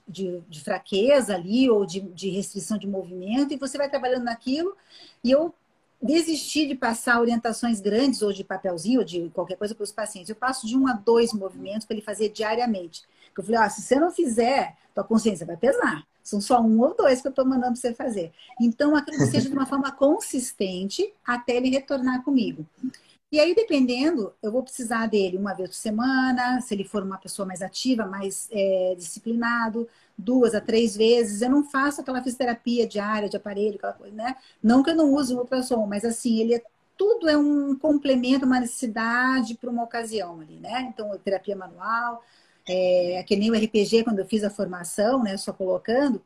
Speaker 2: De fraqueza ali, ou de restrição de movimento, e você vai trabalhando naquilo. E eu desisti de passar orientações grandes, ou de papelzinho, ou de qualquer coisa para os pacientes. Eu passo de 1 a 2 movimentos para ele fazer diariamente. Eu falei, se você não fizer, tua consciência vai pesar. São só 1 ou 2 que eu estou mandando para você fazer. Então, aquilo que seja de uma forma consistente até ele retornar comigo. E aí, dependendo, eu vou precisar dele 1 vez por semana, se ele for uma pessoa mais ativa, mais disciplinado, 2 a 3 vezes. Eu não faço aquela fisioterapia diária, de aparelho, aquela coisa, né? Não que eu não use o ultrassom, mas assim, tudo é um complemento, uma necessidade para uma ocasião ali, né? Então, terapia manual, que nem o RPG, quando eu fiz a formação, né? Só colocando,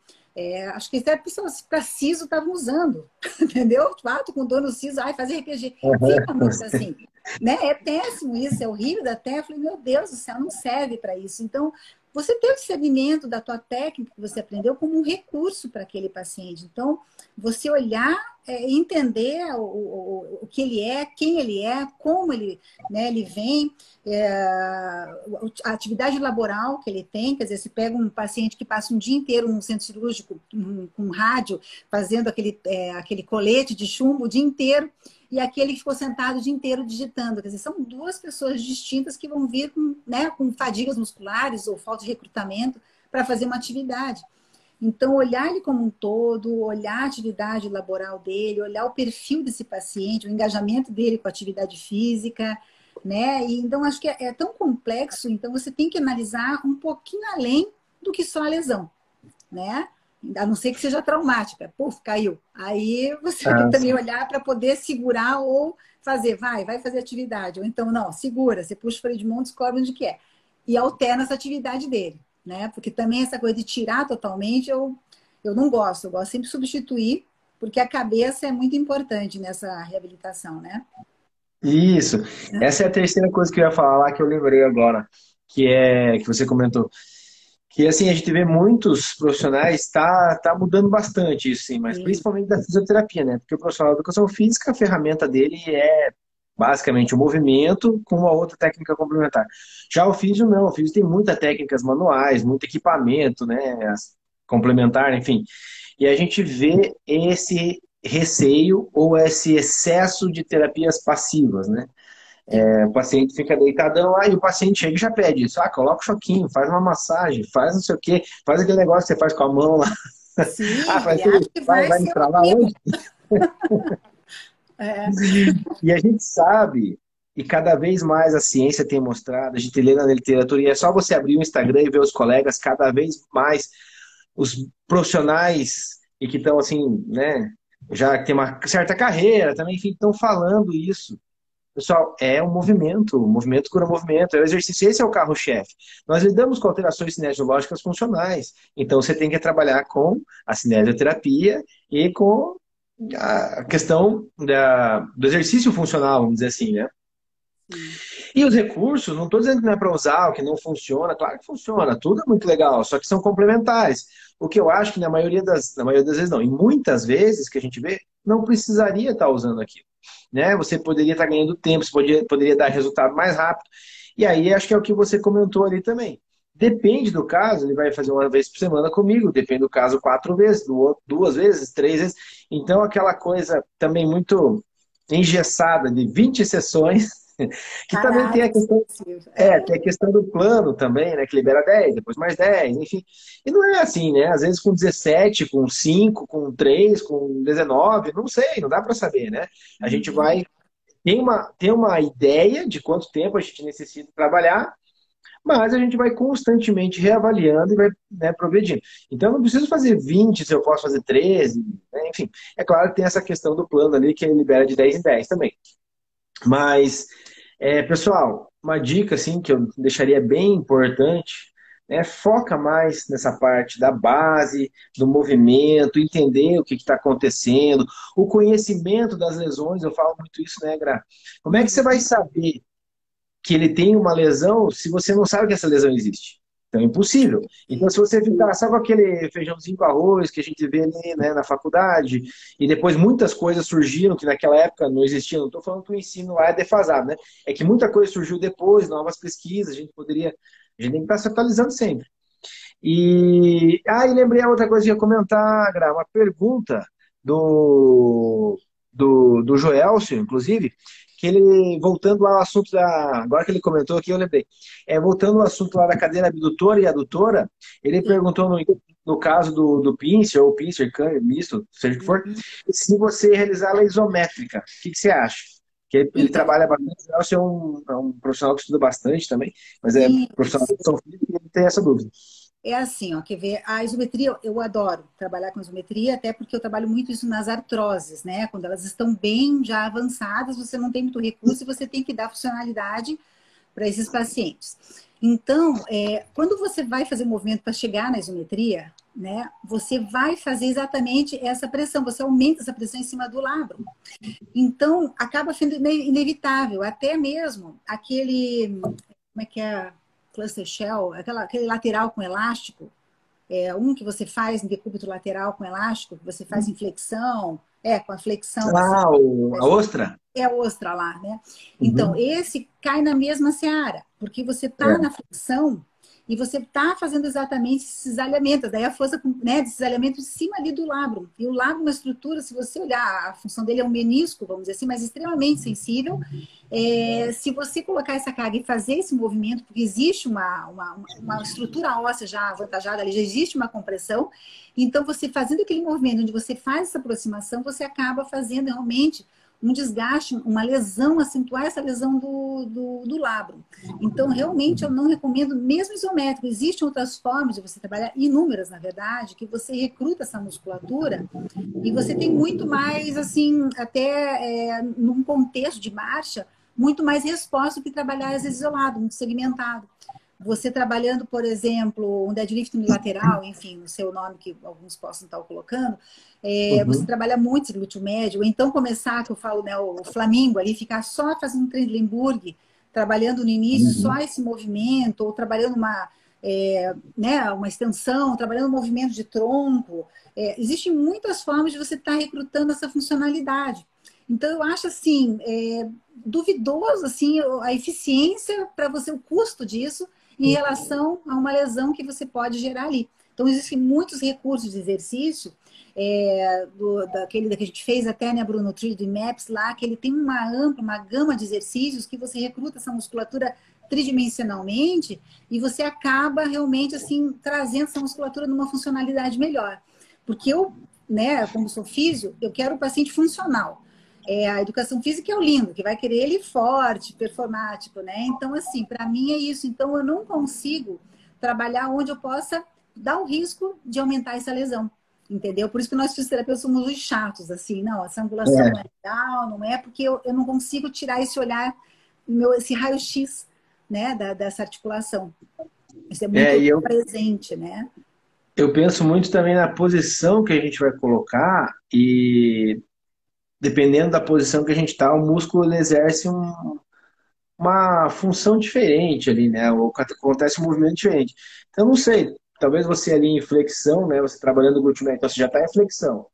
Speaker 2: acho que até pessoas para siso estavam usando, entendeu? Tô com dor no siso, faz RPG. Fica muito assim, né? É péssimo isso, é horrível até. Eu falei, meu Deus do céu, não serve para isso. Então, você ter o discernimento da tua técnica que você aprendeu como um recurso para aquele paciente. Então, você olhar, entender o que ele é, quem ele é, como ele, né, ele vem, a atividade laboral que ele tem. Quer dizer, se pega um paciente que passa um dia inteiro num centro cirúrgico com rádio, fazendo aquele colete de chumbo o dia inteiro, e aquele que ficou sentado o dia inteiro digitando. Quer dizer, são 2 pessoas distintas que vão vir com fadigas musculares ou falta de recrutamento para fazer uma atividade. Então, olhar ele como um todo, olhar a atividade laboral dele, olhar o perfil desse paciente, o engajamento dele com a atividade física, né? E, então, acho que é tão complexo, então você tem que analisar um pouquinho além do que só a lesão, né? A não ser que seja traumática. Puf, caiu. Aí você vai ter que também olhar para poder segurar ou fazer. Vai fazer atividade. Ou então, não, segura. Você puxa o freio de mão, descobre onde que é. E alterna essa atividade dele, né? Porque também essa coisa de tirar totalmente, eu não gosto. Eu gosto sempre de substituir, porque a cabeça é muito importante nessa reabilitação, né?
Speaker 1: Isso. Essa é a terceira coisa que eu ia falar lá, que eu lembrei agora, que você comentou. Que assim, a gente vê muitos profissionais, tá mudando bastante isso, sim, mas
Speaker 2: Sim.
Speaker 1: principalmente da fisioterapia, né? Porque o profissional de educação física, a ferramenta dele é basicamente o movimento com uma outra técnica complementar. Já o físio não, o físio tem muitas técnicas manuais, muito equipamento, né? Complementar, enfim. E a gente vê esse receio ou esse excesso de terapias passivas, né? O paciente fica deitadão, aí o paciente chega e já pede isso. Coloca o choquinho, faz uma massagem, faz não sei o quê, faz aquele negócio que você faz com a mão lá.
Speaker 2: Sim,
Speaker 1: Faz
Speaker 2: ele acha
Speaker 1: aquele,
Speaker 2: que
Speaker 1: vai,
Speaker 2: vai
Speaker 1: vai me
Speaker 2: ser
Speaker 1: estralar
Speaker 2: horrível.
Speaker 1: hoje?
Speaker 2: É.
Speaker 1: E a gente sabe, e cada vez mais a ciência tem mostrado, a gente lê na literatura, e é só você abrir o Instagram e ver os colegas, cada vez mais os profissionais, e que estão assim, né, já tem uma certa carreira também, enfim, estão falando isso. Pessoal, é um movimento, o movimento cura movimento, é o exercício, esse é o carro-chefe. Nós lidamos com alterações cinesiológicas funcionais, então você tem que trabalhar com a cinesioterapia e com a questão do exercício funcional, vamos dizer assim, né?
Speaker 2: Sim.
Speaker 1: E os recursos, não estou dizendo que não é para usar, ou que não funciona, claro que funciona, tudo é muito legal, só que são complementares. O que eu acho que na maioria das vezes não, e muitas vezes que a gente vê, não precisaria estar usando aquilo. Né? Você poderia estar ganhando tempo, você poderia dar resultado mais rápido. E aí acho que é o que você comentou ali também. Depende do caso, ele vai fazer 1 vez por semana comigo, depende do caso 4 vezes, do outro 2 vezes, 3 vezes. Então aquela coisa também muito engessada de 20 sessões, que também tem
Speaker 2: Caraca,
Speaker 1: a questão, tem a questão do plano também, né? Que libera 10, depois mais 10, enfim. E não é assim, né? Às vezes com 17, com 5, com 3, com 19, não sei, não dá para saber, né? A gente
Speaker 2: Uhum.
Speaker 1: vai tem uma ideia de quanto tempo a gente necessita trabalhar, mas a gente vai constantemente reavaliando e vai, né, progredindo. Então, eu não preciso fazer 20 se eu posso fazer 13, né? Enfim. É claro que tem essa questão do plano ali que ele libera de 10 em 10 também. Mas, pessoal, uma dica assim, que eu deixaria bem importante, foca mais nessa parte da base, do movimento, entender o que está acontecendo, o conhecimento das lesões, eu falo muito isso, né, Gra? Como é que você vai
Speaker 2: Uhum.
Speaker 1: saber que ele tem uma lesão se você não sabe que essa lesão existe? Então é impossível. Então se você ficar só com aquele feijãozinho com arroz que a gente vê ali, né, na faculdade, e depois muitas coisas surgiram que naquela época não existiam, não estou falando que o ensino lá é defasado, né? É que muita coisa surgiu depois, novas pesquisas, a gente tem que estar se atualizando sempre. E lembrei a outra coisa que eu ia comentar, Gra, uma pergunta do Joelcio, inclusive, que ele, voltando ao assunto agora que ele comentou aqui, eu lembrei. Voltando ao assunto lá da cadeira abdutora e adutora, ele perguntou no caso do pincer, ou pincer, misto, seja o que for,
Speaker 2: Uhum.
Speaker 1: se você realizar ela isométrica. O que você acha? Que ele
Speaker 2: Então,
Speaker 1: trabalha bastante, o Joelcio é um profissional que estuda bastante também, mas é profissional de
Speaker 2: isso.
Speaker 1: educação física e ele tem essa dúvida.
Speaker 2: É assim, ó, quer ver? A isometria, eu adoro trabalhar com isometria, até porque eu trabalho muito isso nas artroses, né? Quando elas estão bem já avançadas, você não tem muito recurso e você tem que dar funcionalidade para esses pacientes. Então, quando você vai fazer o movimento para chegar na isometria, né, você vai fazer exatamente essa pressão, você aumenta essa pressão em cima do labro. Então, acaba sendo inevitável, até mesmo aquele, como é que é, cluster shell, aquele lateral com elástico, um que você faz em decúbito lateral com elástico, que você faz em flexão, com a flexão, assim,
Speaker 1: A ostra?
Speaker 2: é a ostra lá, né? Então,
Speaker 1: Uhum.
Speaker 2: esse cai na mesma seara, porque você está
Speaker 1: É.
Speaker 2: na flexão e você está fazendo exatamente esses alinhamentos, daí a força, né, desses alinhamentos em cima ali do labro. E o labro é uma estrutura, se você olhar, a função dele é um menisco, vamos dizer assim, mas extremamente sensível. Se você colocar essa carga e fazer esse movimento, porque existe uma estrutura óssea já avantajada ali, já existe uma compressão, então você fazendo aquele movimento onde você faz essa aproximação, você acaba fazendo realmente um desgaste, uma lesão, acentuar essa lesão do labro. Então, realmente, eu não recomendo, mesmo isométrico. Existem outras formas de você trabalhar, inúmeras, na verdade, que você recruta essa musculatura e você tem muito mais, assim, até num contexto de marcha, muito mais resposta do que trabalhar, às vezes, isolado, muito segmentado. Você trabalhando, por exemplo, um deadlift unilateral, enfim, no seu nome que alguns possam estar colocando, você
Speaker 1: Uhum.
Speaker 2: trabalha muito esse glúteo médio, ou então começar, que eu falo, né, o Flamingo ali, ficar só fazendo um Trendelenburg, trabalhando no início só
Speaker 1: Uhum.
Speaker 2: esse movimento, ou trabalhando né, uma extensão, trabalhando um movimento de tronco. Existem muitas formas de você estar recrutando essa funcionalidade. Então, eu acho assim, duvidoso assim, a eficiência para você, o custo disso, em relação a uma lesão que você pode gerar ali. Então, existem muitos recursos de exercício, daquele que a gente fez até, né, Bruno, Trilho Maps lá, que ele tem uma ampla, uma gama de exercícios que você recruta essa musculatura tridimensionalmente e você acaba realmente, assim, trazendo essa musculatura numa funcionalidade melhor. Porque eu, né, como sou físio, eu quero o paciente funcional. A educação física é o lindo, que vai querer ele forte, performático, né? Então, assim, para mim é isso. Então, eu não consigo trabalhar onde eu possa dar o risco de aumentar essa lesão, entendeu? Por isso que nós fisioterapeutas somos os chatos, assim, não, essa angulação não é
Speaker 1: É.
Speaker 2: legal, não é, porque eu não consigo tirar esse olhar, esse raio-x, né, dessa articulação. Isso é
Speaker 1: É,
Speaker 2: muito
Speaker 1: e
Speaker 2: presente, né?
Speaker 1: eu penso muito também na posição que a gente vai colocar e dependendo da posição que a gente está, o músculo ele exerce uma função diferente ali, né? Ou acontece um movimento diferente. Então, não sei, talvez você ali em flexão, né? Você trabalhando o glúteo médio, então você já está em flexão.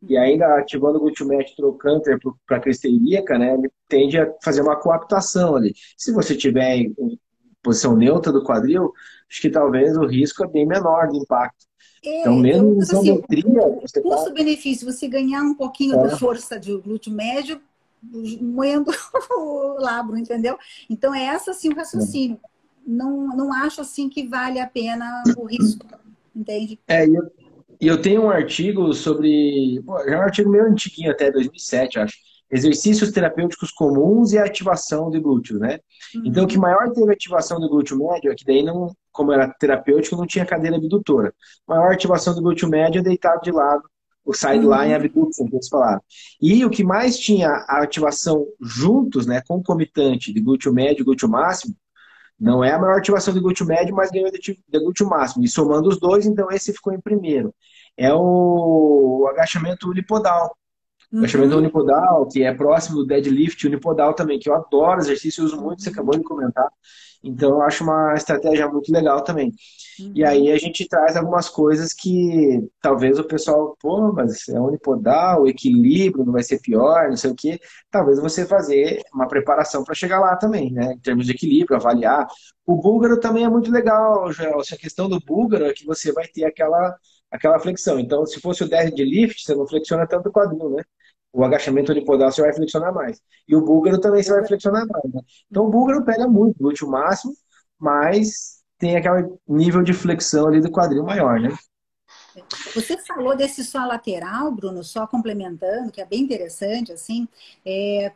Speaker 1: E
Speaker 2: Uhum.
Speaker 1: ainda ativando o glúteo médio trocânter para a crista ilíaca, né? Ele tende a fazer uma coaptação ali. Se você tiver em posição neutra do quadril, acho que talvez o risco é bem menor de impacto. Então, mesmo
Speaker 2: Eu
Speaker 1: em
Speaker 2: penso assim,
Speaker 1: isometria,
Speaker 2: o
Speaker 1: você está.
Speaker 2: custo-benefício, você ganhar um pouquinho da força de glúteo médio, moendo o labro, entendeu? Então, é essa, assim, o raciocínio. Não acho, assim, que vale a pena o risco, entende?
Speaker 1: E eu tenho um artigo sobre. Pô, já é um artigo meio antiguinho, até 2007, acho. Exercícios terapêuticos comuns e a ativação de glúteos, né? Então, o que
Speaker 2: Uhum,
Speaker 1: maior teve ativação do glúteo médio é que daí, não, como era terapêutico, não tinha cadeira abdutora. Maior ativação do glúteo médio é deitado de lado, o sideline
Speaker 2: uhum.
Speaker 1: abduction, que eles falaram. E o que mais tinha a ativação juntos, né, concomitante de glúteo médio e glúteo máximo, não é a maior ativação do glúteo médio, mas ganhou de glúteo máximo. E somando os dois, então esse ficou em primeiro. É o agachamento unipodal. Agachamento
Speaker 2: Uhum,
Speaker 1: unipodal, que é próximo do deadlift unipodal também, que eu adoro exercício, eu uso muito, você acabou de comentar. Então, eu acho uma estratégia muito legal também. E aí
Speaker 2: uhum.
Speaker 1: a gente traz algumas coisas que talvez o pessoal, pô, mas é unipodal, o equilíbrio não vai ser pior, não sei o quê. Talvez você fazer uma preparação para chegar lá também, né? Em termos de equilíbrio, avaliar. O búlgaro também é muito legal, Joel. A questão do búlgaro é que você vai ter aquela flexão. Então, se fosse o deadlift, você não flexiona tanto o quadril, né? O agachamento unipodal você vai flexionar mais. E o búlgaro também você vai flexionar mais, né? Então o búlgaro
Speaker 2: Uhum.
Speaker 1: pega muito, glúteo máximo, mas tem aquele nível de flexão ali do quadril maior, né?
Speaker 2: Você falou desse só lateral, Bruno, só complementando, que é bem interessante, assim,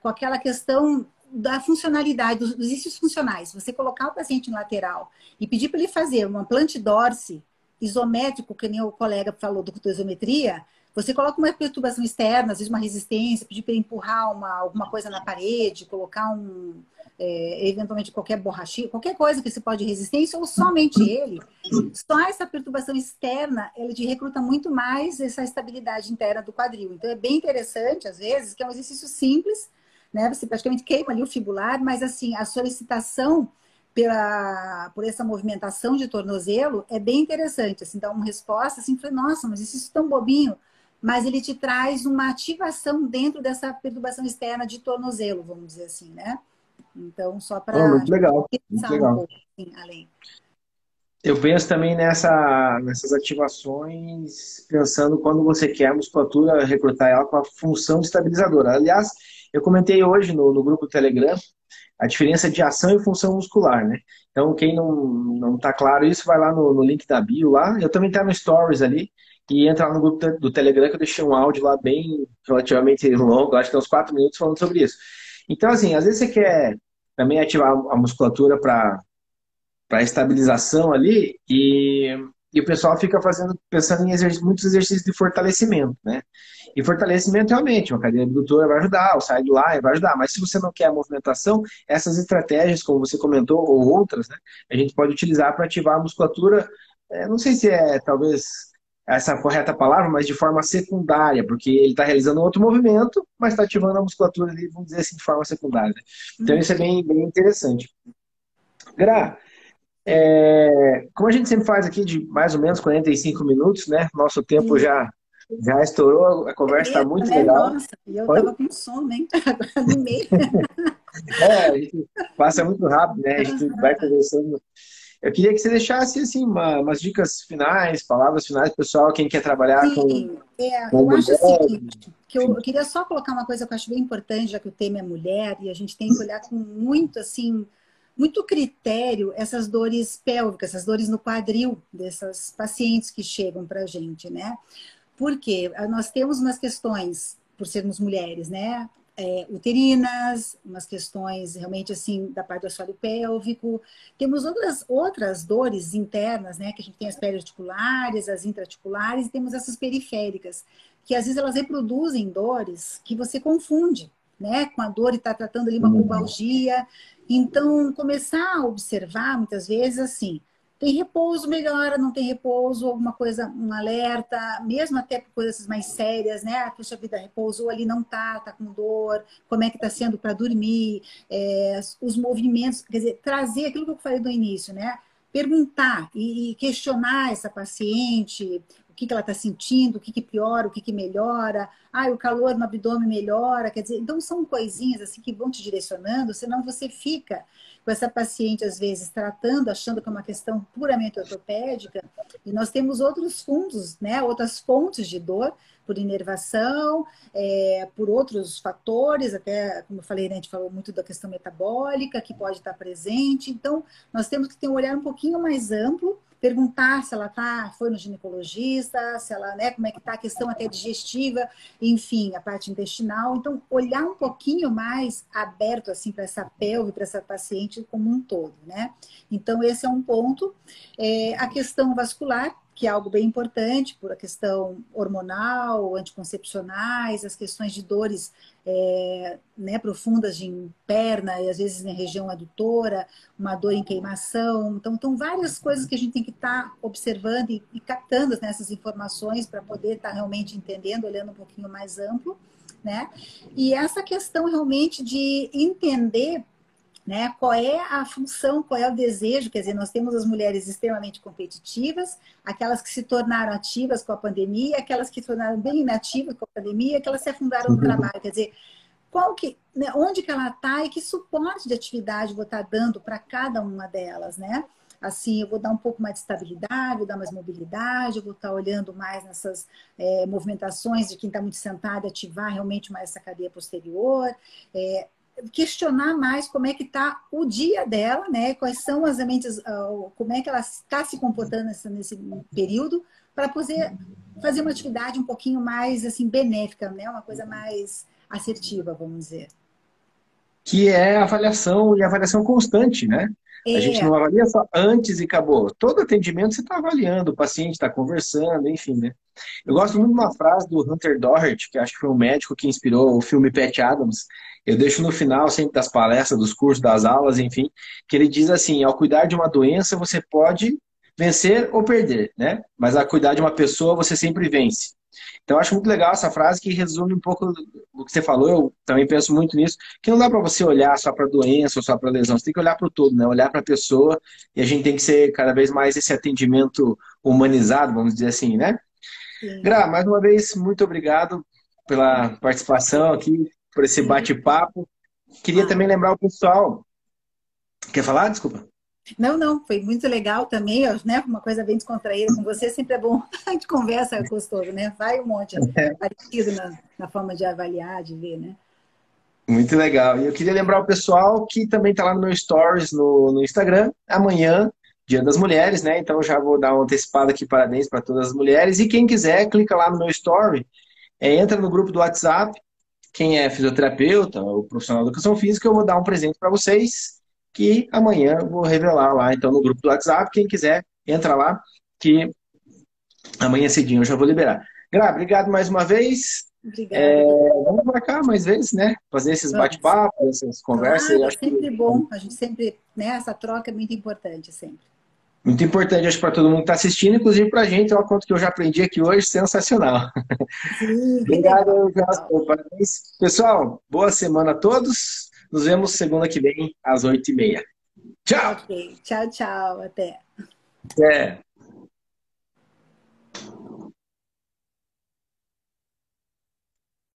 Speaker 2: com aquela questão da funcionalidade, dos exercícios funcionais. Você colocar o paciente em lateral e pedir para ele fazer uma plantidorse isométrico, que nem o colega falou do isometria, você coloca uma perturbação externa, às vezes uma resistência, pedir para ele empurrar alguma coisa na parede, colocar eventualmente qualquer borrachinha, qualquer coisa que você pode resistência, ou somente ele. Só essa perturbação externa, ele te recruta muito mais essa estabilidade interna do quadril. Então, é bem interessante, às vezes, que é um exercício simples, né? Você praticamente queima ali o fibular, mas, assim, a solicitação por essa movimentação de tornozelo é bem interessante. Assim, dá uma resposta, assim, foi, nossa, mas exercício tão bobinho. Mas ele te traz uma ativação dentro dessa perturbação externa de tornozelo, vamos dizer assim, né? Então, só
Speaker 1: Oh,
Speaker 2: para
Speaker 1: muito legal, muito
Speaker 2: pensar um
Speaker 1: legal.
Speaker 2: pouco, assim, além.
Speaker 1: Eu penso também nessas ativações, pensando quando você quer a musculatura, recrutar ela com a função estabilizadora. Aliás, eu comentei hoje no grupo do Telegram a diferença de ação e função muscular, né? Então, quem não tá claro isso, vai lá no link da bio lá. Eu também tá no Stories ali. E entra lá no grupo do Telegram, que eu deixei um áudio lá bem relativamente longo, acho que é uns 4 minutos falando sobre isso. Então, assim, às vezes você quer também ativar a musculatura para estabilização ali e o pessoal fica pensando em muitos exercícios de fortalecimento, né? E fortalecimento realmente, uma cadeira abdutora vai ajudar, o side line vai ajudar, mas se você não quer a movimentação, essas estratégias, como você comentou, ou outras, né, a gente pode utilizar para ativar a musculatura, não sei se é talvez essa a correta palavra, mas de forma secundária, porque ele está realizando outro movimento, mas está ativando a musculatura ali, vamos dizer assim, de forma secundária, né? Então isso é bem interessante. Gra, como a gente sempre faz aqui de mais ou menos 45 minutos, né? Nosso tempo
Speaker 2: Sim.
Speaker 1: já estourou, a conversa está
Speaker 2: Beleza,
Speaker 1: muito
Speaker 2: né?
Speaker 1: legal.
Speaker 2: Nossa, e eu
Speaker 1: Oi?
Speaker 2: tava com sono, hein? Agora animei.
Speaker 1: A gente passa muito rápido, né? A gente vai conversando. Eu queria que você deixasse assim, umas dicas finais, palavras finais, pessoal, quem quer trabalhar
Speaker 2: Sim,
Speaker 1: com
Speaker 2: eu acho o
Speaker 1: mulher,
Speaker 2: seguinte, que
Speaker 1: enfim.
Speaker 2: eu queria só colocar uma coisa que eu acho bem importante, já que o tema é mulher, e a gente tem que olhar com muito, assim, muito critério essas dores pélvicas, essas dores no quadril dessas pacientes que chegam para a gente, né? Porque nós temos umas questões, por sermos mulheres, né? Uterinas, umas questões realmente assim da parte do assoalho pélvico. Temos outras dores internas, né? Que a gente tem as periarticulares, as intraarticulares, e temos essas periféricas, que às vezes elas reproduzem dores que você confunde, né? Com a dor e está tratando ali uma pubalgia. Então, começar a observar muitas vezes assim, tem repouso, melhora, não tem repouso, alguma coisa, um alerta, mesmo até por coisas mais sérias, né? Ah, puxa vida, repousou ali, não tá com dor, como é que tá sendo para dormir, os movimentos, quer dizer, trazer aquilo que eu falei do início, né? Perguntar e questionar essa paciente, o que ela está sentindo, o que piora, o que melhora, o calor no abdômen melhora, quer dizer, então são coisinhas assim que vão te direcionando, senão você fica com essa paciente, às vezes, tratando, achando que é uma questão puramente ortopédica, e nós temos outros fundos, né, outras fontes de dor, por inervação, por outros fatores, até, como eu falei, né, a gente falou muito da questão metabólica, que pode estar presente, então, nós temos que ter um olhar um pouquinho mais amplo, perguntar se ela foi no ginecologista, se ela, né, como é que está a questão até digestiva, enfim, a parte intestinal. Então, olhar um pouquinho mais aberto assim para essa pelve, para essa paciente como um todo, né? Então, esse é um ponto. A questão vascular, que é algo bem importante, por a questão hormonal, anticoncepcionais, as questões de dores né, profundas em perna e às vezes na região adutora, uma dor em queimação. Então várias coisas que a gente tem que estar observando e captando nessas informações para poder estar realmente entendendo, olhando um pouquinho mais amplo. né? E essa questão realmente de entender, né, qual é a função, qual é o desejo, quer dizer, nós temos as mulheres extremamente competitivas, aquelas que se tornaram ativas com a pandemia, aquelas que se tornaram bem inativas com a pandemia, aquelas que se afundaram no trabalho, quer dizer, qual que, né, onde que ela está e que suporte de atividade vou estar dando para cada uma delas, né? Assim, eu vou dar um pouco mais de estabilidade, vou dar mais mobilidade, eu vou estar olhando mais nessas movimentações de quem está muito sentado, ativar realmente mais essa cadeia posterior, questionar mais como é que está o dia dela, né? Quais são as mentes, como é que ela está se comportando nesse período, para poder fazer uma atividade um pouquinho mais assim benéfica, né? Uma coisa mais assertiva, vamos dizer.
Speaker 1: Que é a avaliação e avaliação constante, né? A gente
Speaker 2: É,
Speaker 1: não avalia só antes e acabou. Todo atendimento você está avaliando, o paciente está conversando, enfim, né? Eu gosto muito de uma frase do Hunter Doherty, que acho que foi um médico que inspirou o filme Pat Adams. Eu deixo no final sempre das palestras, dos cursos, das aulas, enfim, que ele diz assim: ao cuidar de uma doença, você pode vencer ou perder, né? Mas ao cuidar de uma pessoa, você sempre vence. Então, eu acho muito legal essa frase que resume um pouco do que você falou. Eu também penso muito nisso, que não dá para você olhar só para a doença ou só para a lesão. Você tem que olhar para o todo, né? Olhar para a pessoa, e a gente tem que ser cada vez mais esse atendimento humanizado, vamos dizer assim, né?
Speaker 2: sim.
Speaker 1: Gra, mais uma vez, muito obrigado pela participação aqui, por esse
Speaker 2: Sim,
Speaker 1: bate-papo. Queria também
Speaker 2: claro.
Speaker 1: lembrar o pessoal. Quer falar? Desculpa.
Speaker 2: Não, não, foi muito legal também, né? Uma coisa bem descontraída com você, sempre é bom. A gente conversa é gostoso, né? Vai um monte parecido na forma de avaliar, de ver, né?
Speaker 1: Muito legal. E eu queria lembrar o pessoal que também está lá no meu Stories no Instagram, amanhã, Dia das Mulheres, né? Então já vou dar uma antecipada aqui, parabéns para todas as mulheres. E quem quiser, clica lá no meu Story, entra no grupo do WhatsApp. Quem é fisioterapeuta ou profissional de educação física, eu vou dar um presente para vocês, que amanhã eu vou revelar lá. Então, no grupo do WhatsApp, quem quiser, entra lá, que amanhã cedinho eu já vou liberar. Gra, obrigado mais uma vez.
Speaker 2: Obrigada.
Speaker 1: Vamos marcar mais vezes, né? Fazer esses
Speaker 2: Vamos.
Speaker 1: bate-papos, essas conversas.
Speaker 2: Claro,
Speaker 1: Eu
Speaker 2: é
Speaker 1: acho que
Speaker 2: sempre bom. A gente sempre, né? Essa troca é muito importante, sempre.
Speaker 1: muito importante, acho, para todo mundo que está assistindo, inclusive para a gente. Olha quanto que eu já aprendi aqui hoje, sensacional.
Speaker 2: Sim, que legal.
Speaker 1: Obrigado, Jasper. Parabéns. Pessoal, boa semana a todos. Nos vemos segunda que vem, às 8h30. Tchau!
Speaker 2: Ok. Tchau, tchau. Até.
Speaker 1: Até.